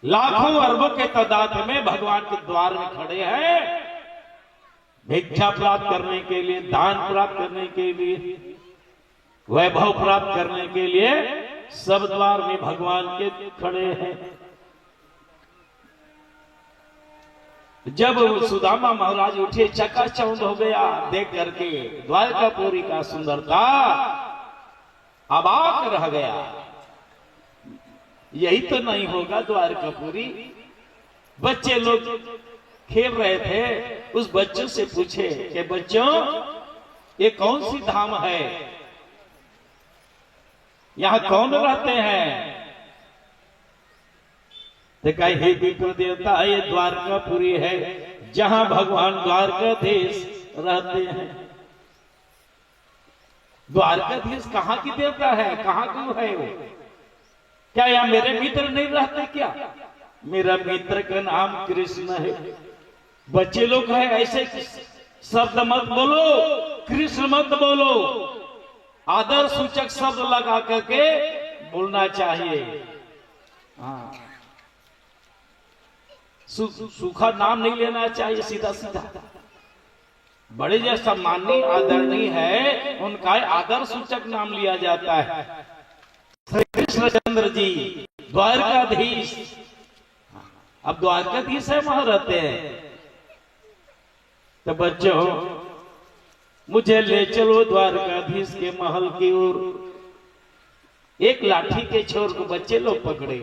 लाखों अरबों के तादाद में भगवान के द्वार में खड़े हैं, भिक्षा प्राप्त करने के लिए, दान प्राप्त करने के लिए, वैभव प्राप्त करने के लिए सब द्वार में भगवान के खड़े हैं। जब सुदामा महाराज उठे, चकाचौंध हो गया देख करके द्वारकापुरी का सुंदरता, अबाक रह गया। यही तो नहीं होगा द्वारकापुरी। बच्चे लोग खेल रहे थे, उस बच्चों से पूछे कि बच्चों ये कौन सी धाम है, यहां कौन रहते हैं? तो कहे हे विप्र देवता, ये द्वारकापुरी है, जहां भगवान द्वारकाधीश रहते हैं। द्वारकाधीश कहां की देवता है, कहां क्यों है वो? क्या यहाँ मेरे मित्र नहीं रहते क्या? मेरा मित्र का नाम कृष्ण है। बच्चे लोग हैं, ऐसे शब्द मत बोलो, कृष्ण मत बोलो, आदर सूचक शब्द लगा करके बोलना चाहिए। हाँ, सूखा नाम नहीं लेना चाहिए, सीधा सीधा। बड़े जो सम्माननीय आदरणीय है, उनका आदर सूचक नाम लिया जाता है। श्री कृष्णचंद्र जी द्वारकाधीश, अब द्वारकाधीश है, वहां रहते हैं। तो बच्चों मुझे ले चलो द्वारकाधीश के महल की ओर। एक लाठी के छोर को बच्चे लोग पकड़े,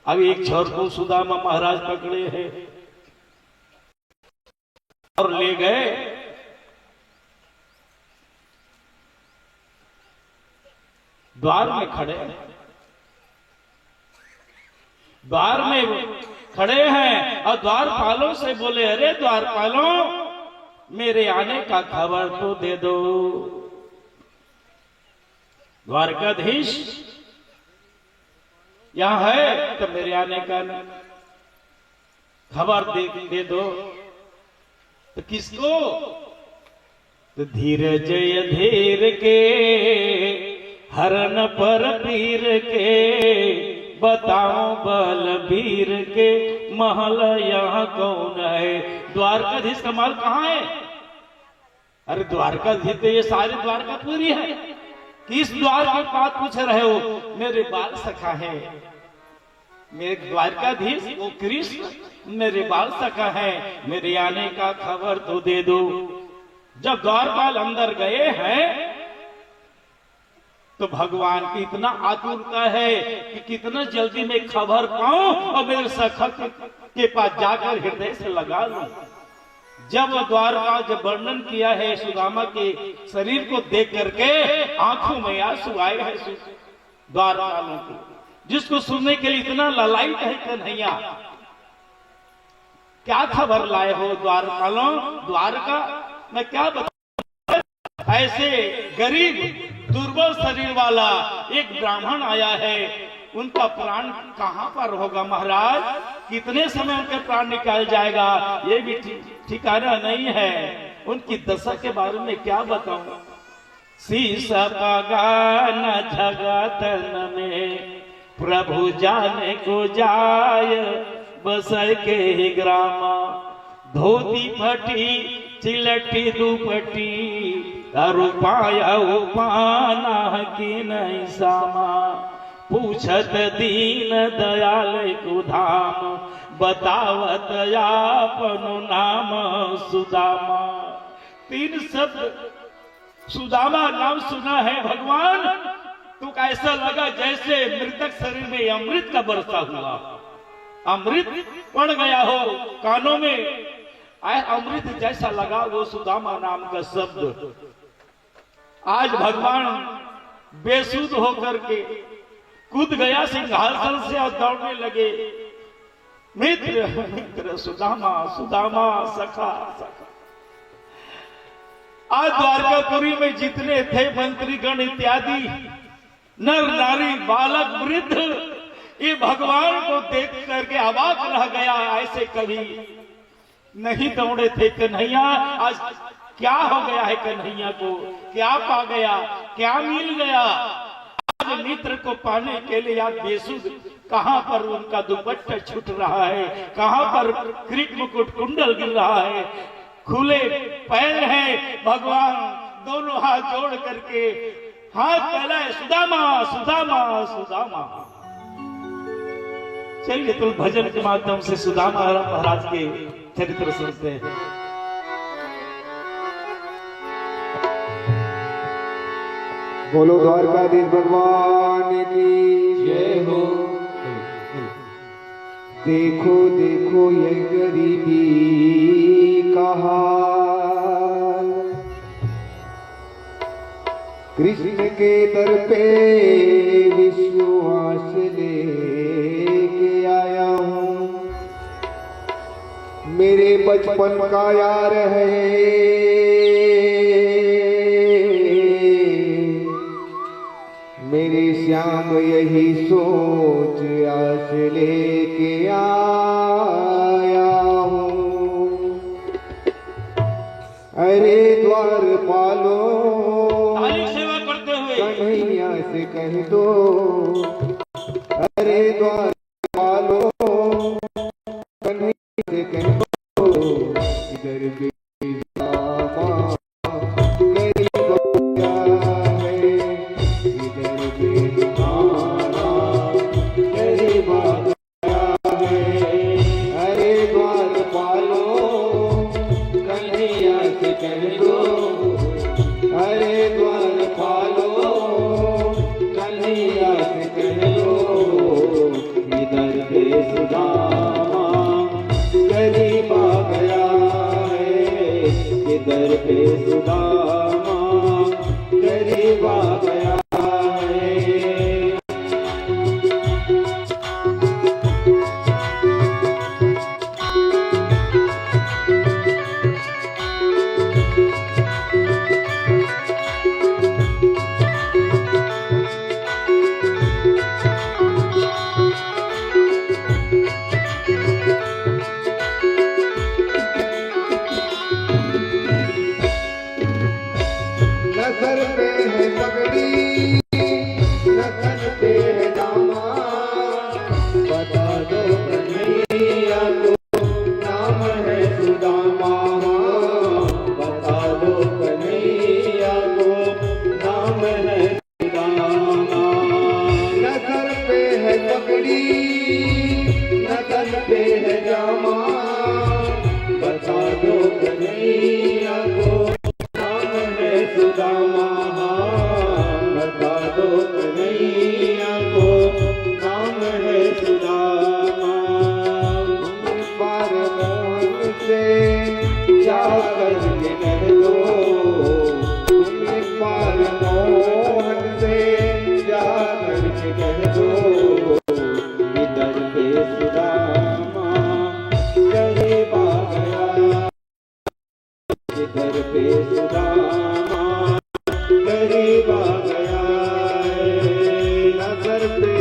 अब एक छोर को सुदामा महाराज पकड़े हैं और ले गए। द्वार में खड़े, द्वार में खड़े हैं और द्वारपालों से बोले, अरे द्वारपालों, मेरे आने का खबर तो दे दो। द्वारकाधीश यहां है तो मेरे आने का खबर दे दो। तो किसको? तो धीरज धीर के हरन पर पीर के, बताओ बलबीर के महल यहाँ कौन है? द्वारकाधीश का महल कहाँ है? अरे द्वारकाधीश तो ये सारे द्वारकापुरी है। किस द्वार की बात पूछ रहे हो? मेरे बाल सखा है, मेरे द्वारकाधीश वो कृष्ण मेरे बाल सखा है, मेरे आने का खबर तो दे दो। जब द्वारपाल अंदर गए हैं तो भगवान की इतना आतुरता है कि कितना जल्दी में खबर पाऊं और मेरे सखा के पास जाकर हृदय से लगा लूं। जब द्वार का जब वर्णन किया है सुदामा के शरीर को देख करके आंखों में आंसू आए हैं द्वार वालों को, जिसको सुनने के लिए इतना ललायित है कन्हैया। क्या खबर लाए हो द्वार वालों? द्वारका मैं क्या बताऊं, ऐसे गरीब दुर्बल शरीर वाला एक ब्राह्मण आया है, उनका प्राण कहां पर होगा महाराज? कितने समय उनके प्राण निकाल जाएगा ये भी ठिकाना नहीं है। उनकी दशा के बारे में क्या बताऊं? शीशा का गाना जगतन में प्रभु जाने को जाय, बसर के ही ग्रामा धोती फटी चिलटी दुपटी, दारू पाया उपाना की नहीं सामा, पूछत दीन दयाल को धाम, बतावत आपनो नाम सुदामा। 3 शब्द सुदामा नाम सुना है भगवान तो ऐसा लगा जैसे मृतक शरीर में अमृत का वर्षा हुआ, अमृत पड़ गया हो कानों में, अमृत जैसा लगा वो सुदामा नाम का शब्द। आज भगवान बेसुध होकर के कूद गया सिंहासन से और दौड़ने लगे, मित्र मित्र सुदामा सुदामा सखा सखा। आज द्वारकापुरी में जितने थे मंत्रीगण इत्यादि नर नारी बालक वृद्ध, ये भगवान को देख करके अवाक रह गया, ऐसे कभी नहीं दौड़े थे कन्हैया। आज क्या हो गया है कन्हैया को? क्या पा गया? क्या मिल गया? आज मित्र को पाने के लिए आप बेसुध, कहां पर उनका दुपट्टा छूट रहा है, कहां पर किरीट मुकुट कुंडल गिर रहा है, खुले पैर हैं। भगवान दोनों हाथ जोड़ करके हाथ फैलाए, सुदामा सुदामा सुदामा। चलिए तो भजन के माध्यम से सुदामा महाराज के चरित्र सुनते हैं। बोलो द्वारकाधीश भगवान की जय हो। देखो देखो ये गरीबी का हाल, कृष्ण के दर पे विश्वास लेके आया हूँ। मेरे बचपन का यार है, मेरे श्याम यही सोच आस लेके आया हूँ। अरे द्वार पालो सेवा करते हुए कन्हैया से कह दो, अरे द्वार पालो कन्हैया से कह दो, इधर भी दर पे सुदामा गरीब आ गया है। सर पे है पगड़ी न तन पे है दामा, बता दो कन्हैया को नाम है सुदामा, बता दो कन्हैया को नाम है सुदामा। न सर पे है पगड़ी न तन पे है जामा, बता दो कन्हैया को सुदामा, बता दो कन्हैया को नाम है सुदामा। पार मोहन से जाकर के कह दो, पार मोहन से जाकर के कह दो, इधर पे सुदामा गरीब आ गया, इधर पे सुदामा गरीब आ गया है। नजर पे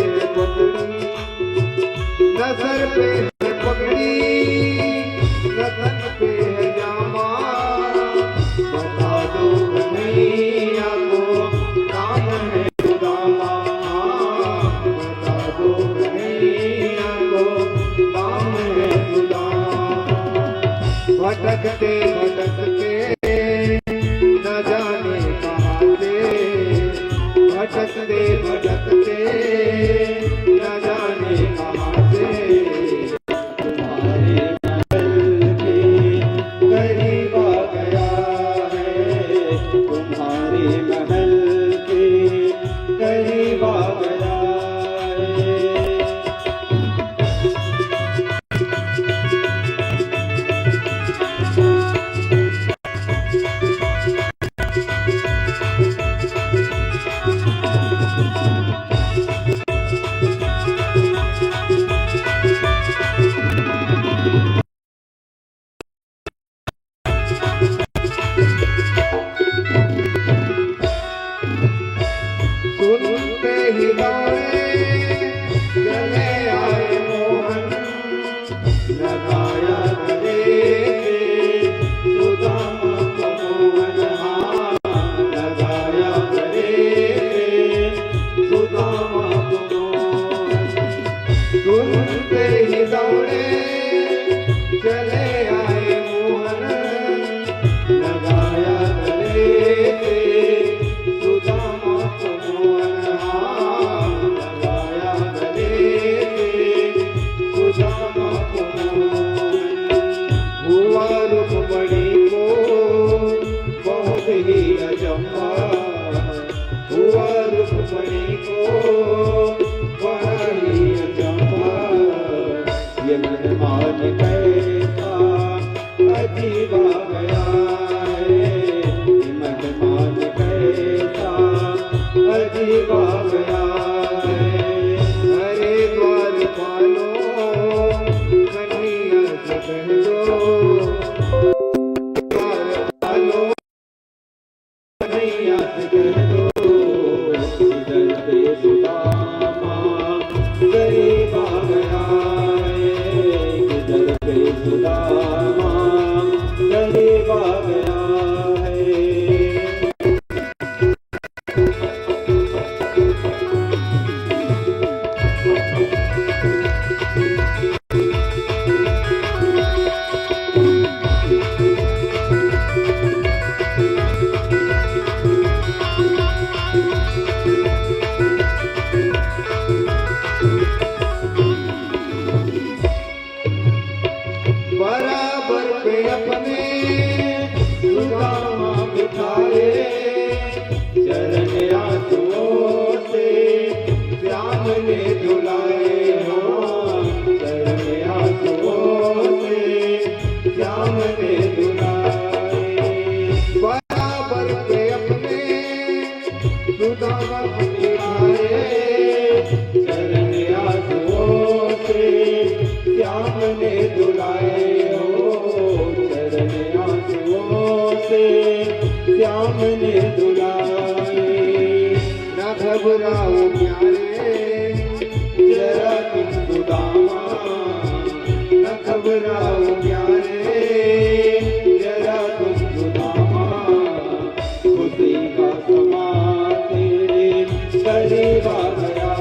महल के करीब आ गया सुनते ही दौड़े चले आए मोहन लगाया गले सुदामा को मोहन लगाया गले सुदामा को मोहन सुनते ही दौड़े चले आए मोहन लगाया गले सुदामा को लगाया गले सुदामा को हुआ रुक्मणी को बहुत ही अचंभा हुआ रुक्मणी को बड़ा ही अचंभा ये मेहमान कैसा अजीब आ गया ये मेहमान कैसा अजीब आ गया हरे द्वार पालो कन्हैया से कह दो द्वार पालो कन्हैया से कह दो इधर पे सुदामा गरीब आ गया इधर पे सुदामा गरीब आ गया बराबर पे अपने सुदामा बिठाए चरण आंसुओं से श्याम ने धुलाए चरण आंसुओं से श्याम ने धुलाए बराबर पे अपने सुदामा बिठाए चरण आंसुओं से श्याम ने धुलाए श्याम ने धुलाए न घबराओ प्यारे जरा तुम सुदामा न घबराओ प्यारे जरा तुम सुदामा खुशी का समा तेरे करीब आ गया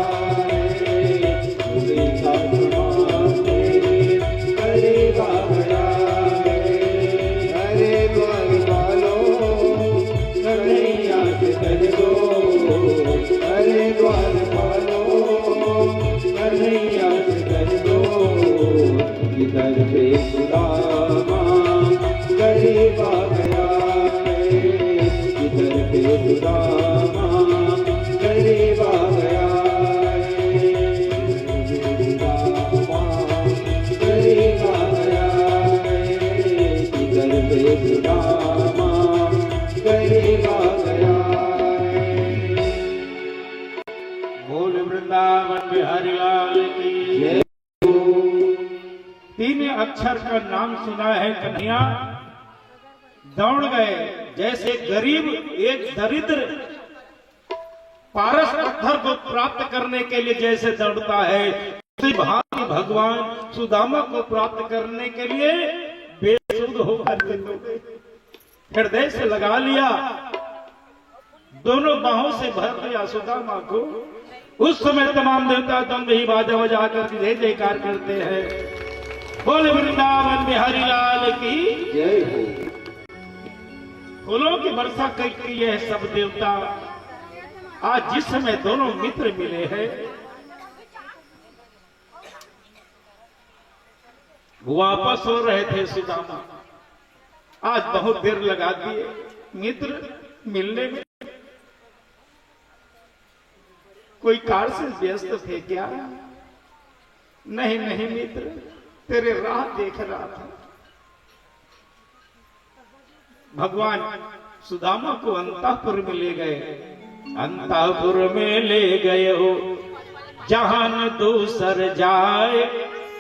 खुशी का समा तेरे करीब आ गया हरे द्वार वालो कन्हैया से कह दो हरे द्वार वालो कन्हैया से कह दो इधर पे सुदामा गरीब आ गया इधर पे सुदामा गरीब आ गया सुदामा गरीब आ गया इधर पे सुदामा गरीब आ गया बोल वृंदावन बिहारी लाल की। तीन अक्षर का नाम सुना है कन्हैया दौड़ गए जैसे गरीब एक दरिद्र पारस पत्थर को प्राप्त करने के लिए जैसे दौड़ता है उसी भांति भगवान सुदामा को प्राप्त करने के लिए बेसुध होकर हृदय से लगा लिया दोनों बाहों से भर दिया सुदामा को। उस समय तमाम देवता दंड ही बाजा बजा कर जय जयकार करते हैं। बोले वृंदावन बिहारी लाल की जय हो। फूलों की वर्षा करके ये सब देवता आज जिस समय दोनों मित्र मिले हैं वापस हो रहे थे सुदामा, आज बहुत देर लगा दिए मित्र मिलने में। कोई कार से व्यस्त थे क्या? नहीं नहीं मित्र, तेरे राह देख रहा था। भगवान सुदामा को अंतापुर में ले गए। अंतापुर में ले गए हो जहां न दूसर जाए,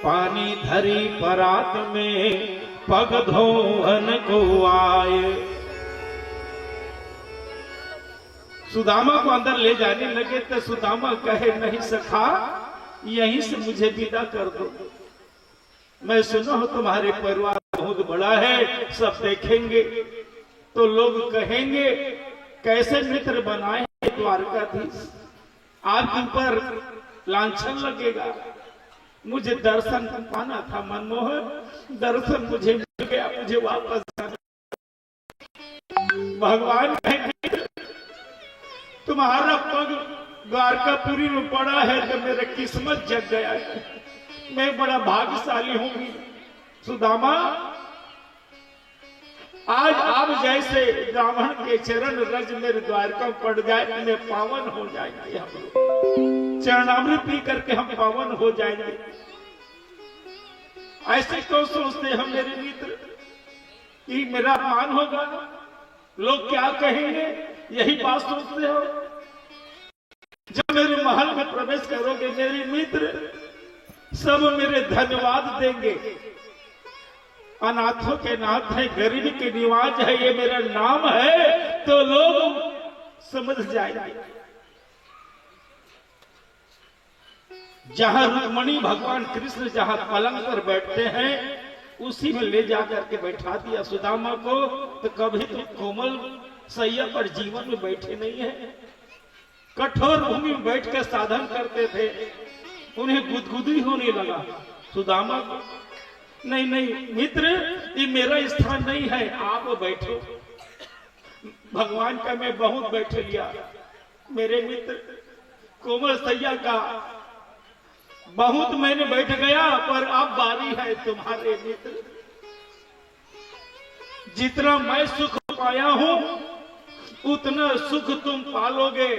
पानी धरी परात में पग धोवन को आए। सुदामा को अंदर ले जाने लगे तो सुदामा कहे, नहीं सखा, यहीं से मुझे विदा कर दो। मैं सुना हूं तुम्हारे परिवार बहुत बड़ा है, सब देखेंगे तो लोग कहेंगे कैसे मित्र बनाए द्वारकाधीश, आपके ऊपर लांछन लगेगा। मुझे दर्शन पाना था मनमोहन, दर्शन मुझे मिल गया, मुझे वापस जाना। भगवान कहेंगे तुम्हारा पग द्वारकापुरी में पड़ा है तो मेरा किस्मत जग गया है, मैं बड़ा भाग्यशाली हूं। सुदामा, आज आप जैसे ब्राह्मण के चरण रज मेरे द्वारका में पड़ जाए तो मैं पावन हो जाएंगे। हम लोग चरणामृत पी करके हम पावन हो जाएंगे। ऐसे क्यों सोचते हम मेरे मित्र कि मेरा अपमान होगा, लोग क्या कहेंगे, यही बात सोचते हो? जब मेरे महल में प्रवेश करोगे मेरे मित्र, सब मेरे धन्यवाद देंगे। अनाथों के नाथ है, गरीब के निवाज है, ये मेरा नाम है तो लोग समझ जाएंगे। जहां रुक्मणी भगवान कृष्ण जहां पलंग पर बैठते हैं उसी में ले जाकर के बैठा दिया सुदामा को। तो कभी तो कोमल सैया पर जीवन में बैठे नहीं है, कठोर भूमि में बैठ कर साधन करते थे, उन्हें गुदगुदी होने लगा। सुदामा को नहीं नहीं मित्र, ये मेरा स्थान नहीं है, आप बैठो। भगवान का मैं बहुत बैठ लिया मेरे मित्र, कोमल सैया का बहुत मैंने बैठ गया, पर अब बारी है तुम्हारे मित्र। जितना मैं सुख पाया हूं उतना सुख तुम पालोगे,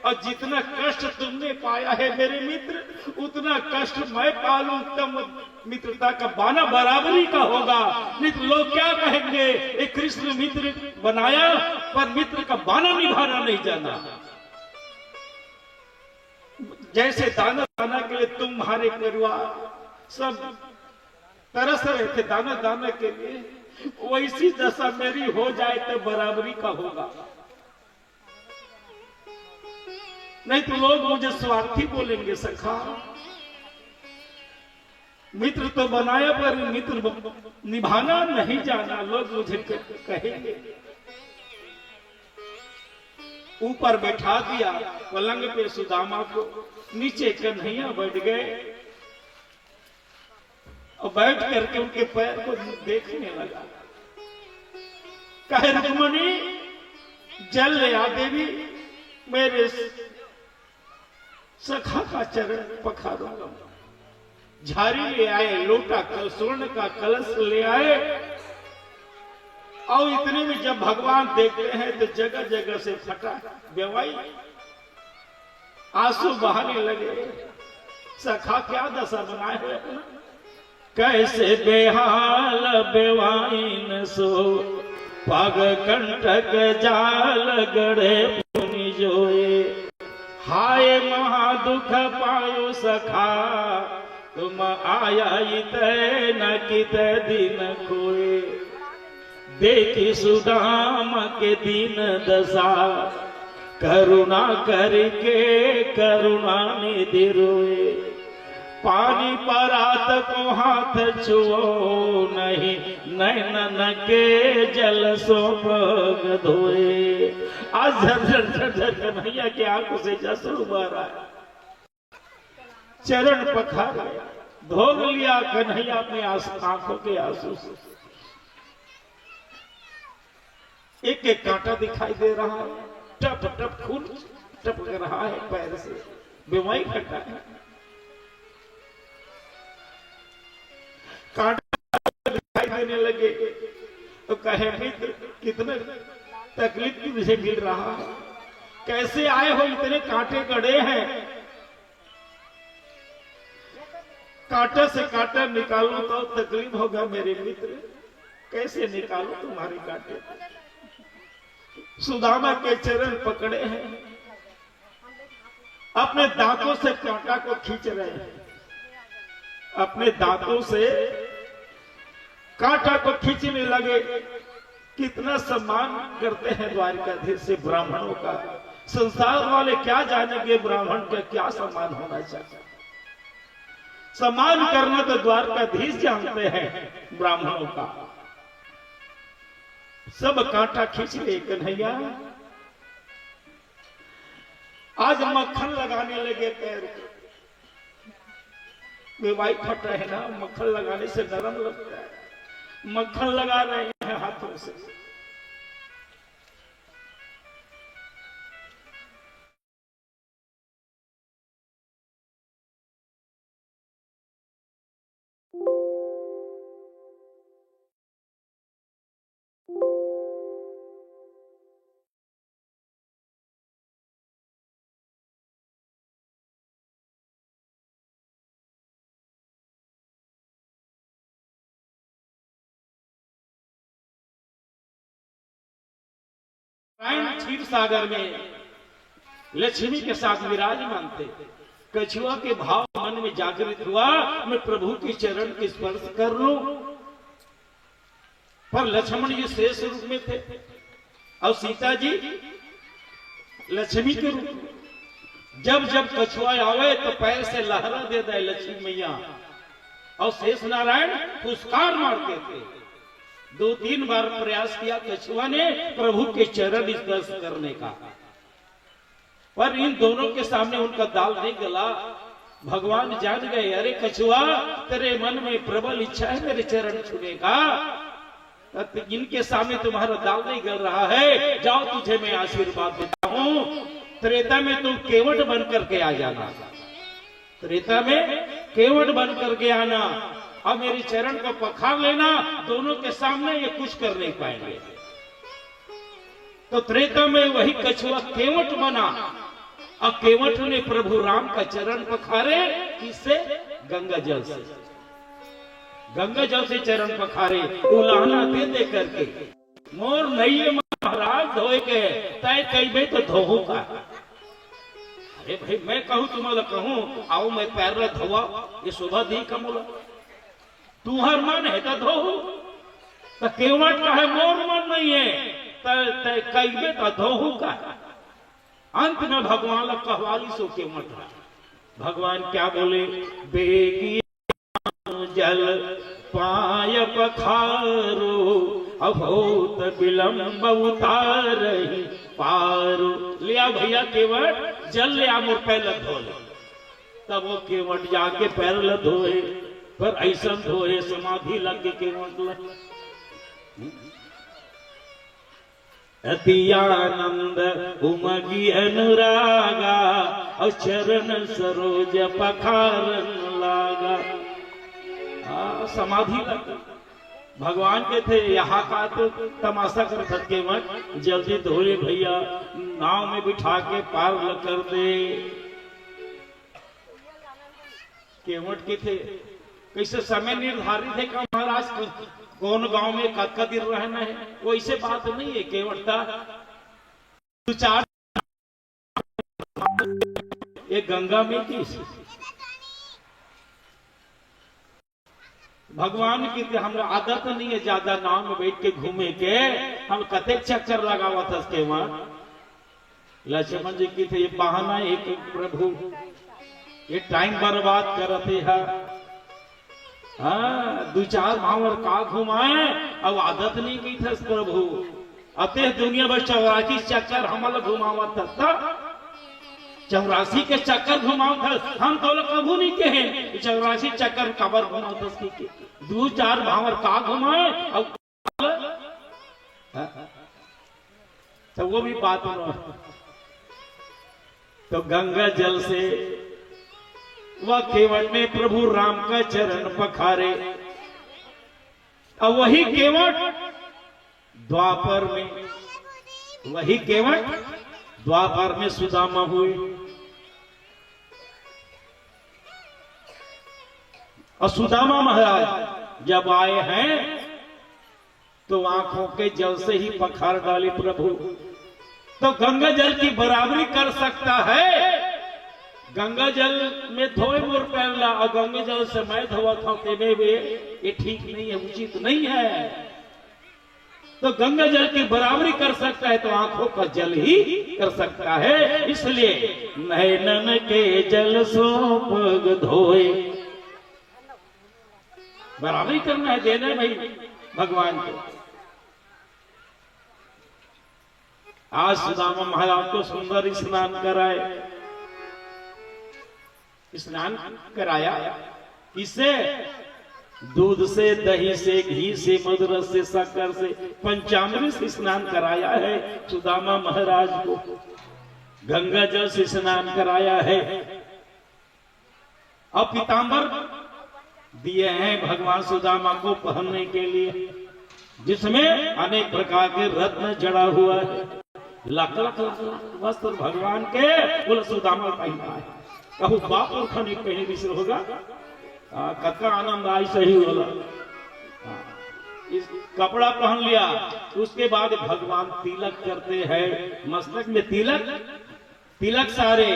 और जितना कष्ट तुमने पाया है मेरे मित्र उतना कष्ट मैं पालूं, तब मित्रता का बाना बराबरी का होगा। नहीं तो लोग क्या कहेंगे, एक कृष्ण मित्र बनाया पर मित्र का बाना निभाना नहीं जाना। जैसे दाना दाना के लिए तुम्हारे परिवार सब तरस रहे थे दाना दाना के लिए, वैसी दशा मेरी हो जाए तो बराबरी का होगा। नहीं तो लोग मुझे स्वार्थी बोलेंगे। सखा, मित्र तो बनाया पर मित्र निभाना नहीं जाना, लोग मुझे कहेंगे। ऊपर बैठा दिया पलंग पे सुदामा को, नीचे कन्हैया बैठ गए और बैठ करके उनके पैर को देखने लगा। कहे, रुक्मणी जल ले आ देवी, मेरे सखा का चरण पखारूंगा। झारी ले आए, लोटा स्वर्ण का कलश ले आए, और इतने में जब भगवान देखते हैं तो जगह जगह से फटा बेवाई, आंसू बहाने लगे। सखा क्या दशा बनाए हुए अपना, कैसे बेहाल बेवाइन सो, पग कंटक जाल गड़े पुनि जोए। हाय महादुख पायो सखा, तुम आया इतै न कित दिन खोए। देखी सुदाम के दीन दशा, करुणा करके करुणा निधि रोए। पानी परात को हाथ छुओ नहीं, नैनन के जल सो पग धोए। आज झरझर झरझर कन्हैया की आंखों से जसरू बह रहा है। चरण पखार धोग लिया कन्हैया अपने आंखों के आंसू से। एक एक कांटा दिखाई दे रहा है, टप टप खून टपक रहा है पैर से, बेवाई खट्टा है। कांटा दिखाई देने लगे तो कहे, मित्र कितने तकलीफ की मुझे मिल रहा है, कैसे आए हो? इतने कांटे गड़े हैं, कांटे से कांटा निकालो तो तकलीफ होगा मेरे मित्र। कैसे निकालो तुम्हारे कांटे? सुदामा के चरण पकड़े हैं, अपने दांतों से कांटा को खींच रहे हैं, अपने दांतों से कांटा को खींचने लगे। कितना सम्मान करते हैं द्वारिकाधीश से ब्राह्मणों का। संसार वाले क्या जानेंगे ब्राह्मण का क्या सम्मान होना चाहिए। सम्मान करना तो द्वारकाधीश जानते हैं ब्राह्मणों का। सब कांटा खींच ले कन्हैया। आज मक्खन लगाने लगे पैर को। बेवाई फट है ना, मक्खन लगाने से नरम लगता है। मक्खन लगा रहे हैं हाथों से। क्षीर सागर में लक्ष्मी के साथ विराजमान थे। कछुआ के भाव मन में जागृत हुआ, मैं प्रभु के चरण के स्पर्श कर लूं। पर लक्ष्मण जी शेष रूप में थे और सीता जी लक्ष्मी के रूप में। जब जब कछुआ आवे तो पैर से लहरा दे दे लक्ष्मी मैया, और शेष नारायण पुरस्कार मारते थे। 2-3 बार प्रयास किया कछुआ ने प्रभु के चरण स्पर्श करने का, पर इन दोनों के सामने उनका दाल नहीं गला। भगवान जान गए, अरे कछुआ तेरे मन में प्रबल इच्छा है मेरे चरण छूने का, इनके सामने तुम्हारा दाल नहीं गल रहा है। जाओ तुझे मैं आशीर्वाद देता हूं, त्रेता में तुम केवट बन करके आ जाना। त्रेता में केवट बन करके आना, अब मेरे चरण को पखार लेना। दोनों के सामने ये कुछ कर नहीं पाएंगे। तो त्रेता में वही कछुआ केवट बना, और केवट ने प्रभु राम का चरण पखारे। किससे? गंगा जल से। गंगा जल से चरण पखारे, उलाहना दे दे करके। मोर नहीं महाराज धोए के तय कई तो धोहू का। अरे भाई मैं कहूं तुम्हारा कहूं, आओ मैं पैर धोवा, ये शोभा दी कमोला। तू हर मन है तो धोहू, तो केवट का है मोर मन नहीं है कई तो धोहू का। अंत में भगवान लग कहवाली सो केवट। भगवान क्या बोले? बेगी जल पाय पखारो, अभूत विलंब उतारहि पारो। लिया भैया केवट जल लिया, मोर पैर धो ले। तब वो केवट जाके पैर धोए, पर ऐसा धोए समाधि लग के मतलब अति आनंद उमगी अनुरागा, और चरण सरोज पखारन लागा। समाधि लग भगवान के थे। यहाँ का तो तमाशा कर सकते मत, जल्दी धोले भैया, नाव में बिठा के पार कर दे। केवट के थे। कैसे समय निर्धारित है कि महाराज कौन गांव में कद दिन रहना है, वो ऐसे बात नहीं है। केवट था 2-4 एक गंगा में की। भगवान की हमरा आदत नहीं है ज्यादा नाव में बैठ के घूमे के। हम कते चक्कर लगावा था उसके वहां। लक्ष्मण जी की थे ये बहाना एक प्रभु ये टाइम बर्बाद करते हैं। हाँ 2-4 भावर का घुमाए, अब आदत नहीं की था प्रभु। अतः दुनिया भर 84 चक्कर हमारा घुमावा था। 84 के चक्कर घुमाओ था। हम तो लोग कबू नहीं कहे 84 चक्कर कबर घुमाओ था। 2-4 भावर का घुमाए, अब तो वो भी बात हो। तो गंगा जल से वह केवट ने प्रभु राम का चरण पखारे। और वही केवट द्वापर में, वही केवट द्वापर में सुदामा हुए और सुदामा महाराज जब आए हैं तो आंखों के जल से ही पखार डाले प्रभु। तो गंगा जल की बराबरी कर सकता है? गंगा जल में धोए मोर पहला और गंगा जल से मैं धोआ था तेरे वे, ये ठीक नहीं है, उचित नहीं है। तो गंगा जल की बराबरी कर सकता है तो आंखों का जल ही कर सकता है। इसलिए नैनन के जल सो पग धोए, बराबरी करना है, देना है भाई भगवान को। आज सुदामा महाराज को सुंदर स्नान कराए, स्नान कराया किससे? दूध से, दही से, घी से, मधुरस से, शक्कर से, पंचामृत से स्नान कराया है सुदामा महाराज को। गंगा जल से स्नान कराया है और पीतांबर दिए हैं भगवान सुदामा को पहनने के लिए, जिसमें अनेक प्रकार के रत्न जड़ा हुआ है। लाख लाख वस्त्र भगवान के कुल सुदामा पहना है। कहू बाप और खनिक पहने विषय होगा कतका आनंद आई सही होला। इस कपड़ा पहन लिया, उसके बाद भगवान तिलक करते हैं मस्तक में। तिलक तिलक सारे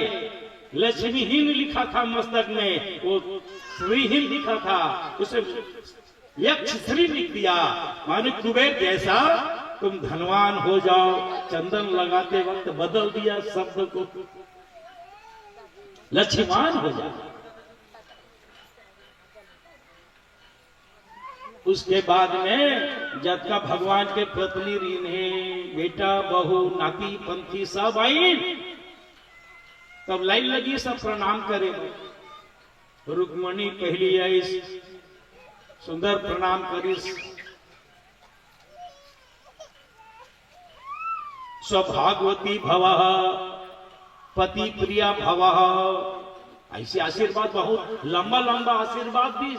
लक्ष्मीहीन लिखा था मस्तक में, वो श्रीहीन लिखा था, उसे यक्ष श्री लिख दिया। मानो कुबेर जैसा तुम धनवान हो जाओ। चंदन लगाते वक्त बदल दिया शब्द को, लक्ष्मीवान हो जाओ। उसके बाद में जब का भगवान के पत्नी रीने, बेटा बहू, नाती पंथी सब आई, तब लाइन लगी सब प्रणाम करे। रुक्मणी पहली आई, सुंदर प्रणाम करी। सौभाग्यवती भवः, पति प्रिया भवः, ऐसे आशीर्वाद, बहुत लंबा लंबा आशीर्वाद भी।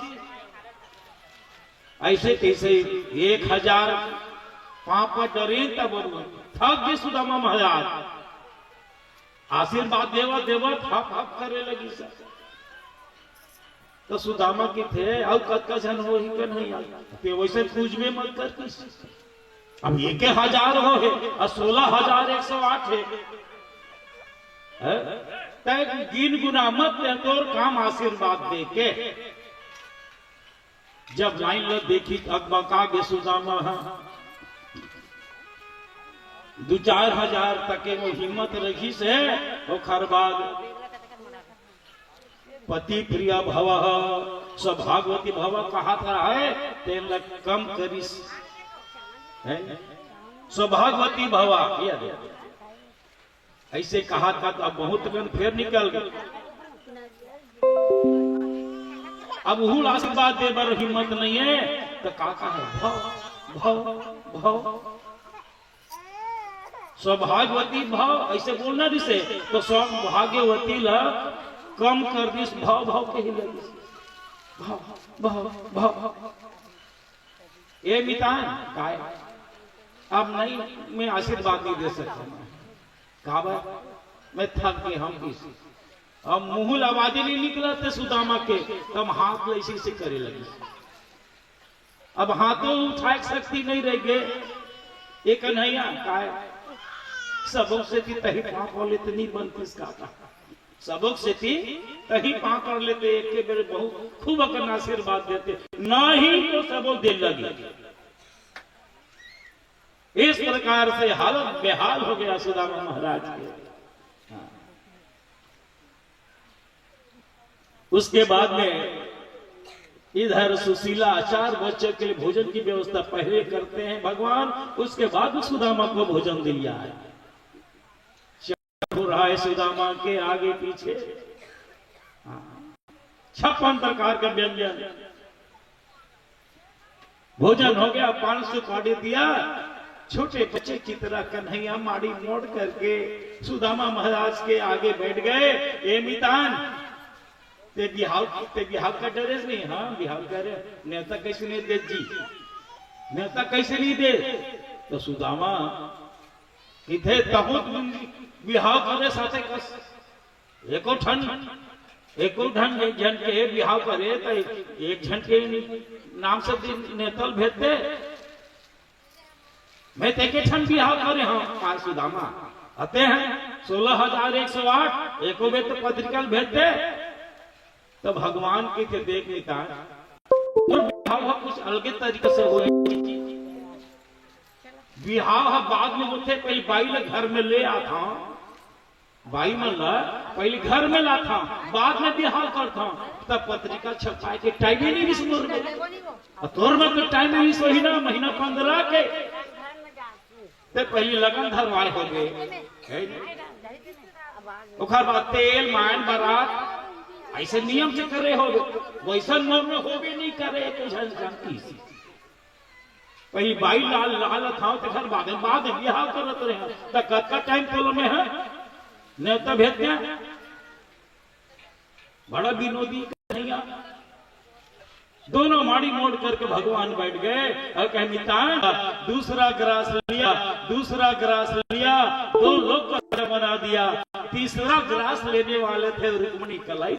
ऐसे कैसे 1000 पापा डरे तब थक गए सुदामा महाराज। आशीर्वाद देवा देवा थप थप करे लगी सब। तो सुदामा की थे और कतका जन हो ही के नहीं आते, वैसे पूजबे मत कर किस। अब 1000 हो है और 16108 है, तय गिन गुना मत ले तो काम आशीर्वाद दे के। जब लाइन ल देखी अकबका गे सुदामा 2-4 हजार तक के वो हिम्मत रखी से ओखर बाद पति प्रिया भव सौभाग्यवती भव कहा था है तेल कम करिस है सौभाग्यवती भवा ऐसे कहा था। तो अब बहुत गन फिर निकल गए। अब हूल आशीर्वाद दे बर हिम्मत नहीं है तो काका है भव भव भव सौभाग्यवती भाव ऐसे बोलना जिसे तो सौभाग्यवती ला कम कर दिस भाव भाव के ही लगी भाव भाव भाव ये मितान काय अब नहीं मैं आशीर्वाद नहीं दे सकता। कहा मैं थक गए हम इस अब मुंह आवाज नहीं निकला थे सुदामा के, तब हाथ ऐसे से करे लगे। अब हाथों उठाए शक्ति नहीं रह गए। एक कन्हैया काय सबक से थी तही पाप हो लेते नहीं बनती इसका सबक से थी तही पाप कर लेते एक के बेरे बहुत खूब अकन आशीर्वाद देते नहीं तो सबक दे लगे। इस प्रकार से हालत बेहाल हो गया सुदामा महाराज के। उसके बाद में इधर सुशीला 4 बच्चों के लिए भोजन की व्यवस्था पहले करते हैं भगवान, उसके बाद सुदामा को भोजन दिया है। हो रहा है सुदामा के आगे पीछे 56 प्रकार का व्यंजन भोजन हो गया। 500 काढ़े दिया। छोटे बच्चे की तरह कन्हैया माड़ी मोड़ करके सुदामा महाराज के आगे बैठ गए। ए मितान ते बिहाव का ड्रेस नहीं, हाँ बिहाव करे नेता कैसे नहीं दे जी, नेता कैसे नहीं दे। तो सुदामा इधे बहुत बिहाव करे साथे कस एको ठन एक जन के बिहाव करे तो एक जन के नाम से नेतल भेजते मैं तेके ठन बिहाव करे हाँ पार सुदामा आते हैं 16,108 एको बे तो पत्रिका भेजते तो भगवान के थे देख लेता तो बिहाव कुछ अलग तरीके से हो बिहाव बाद में उठे पहले बाई ले घर में ले आता बाई मन ला पहले घर में ला था बाद में बिहाव करता तब पत्रिका छपाए के टाइम ही नहीं विस्मोर में तोर में तो टाइम ही सही ना महीना 15 के ते पहले लगन धरवाए हो गए ओखर बाद तेल मायन बारात ऐसे नियम से करे हो वैसा नियम में हो भी नहीं करे तो जानती सी पहले बाई लाल लाल था तो घर बाद बिहाव करत रहे तो कत टाइम तोल में है नेता भेजते हैं बड़ा विनोदी कन्हैया दोनों माड़ी मोड़ करके भगवान बैठ गए और कहता दूसरा ग्रास लिया 2 लोग को बना दिया तीसरा ग्रास लेने वाले थे रुक्मणी कलाई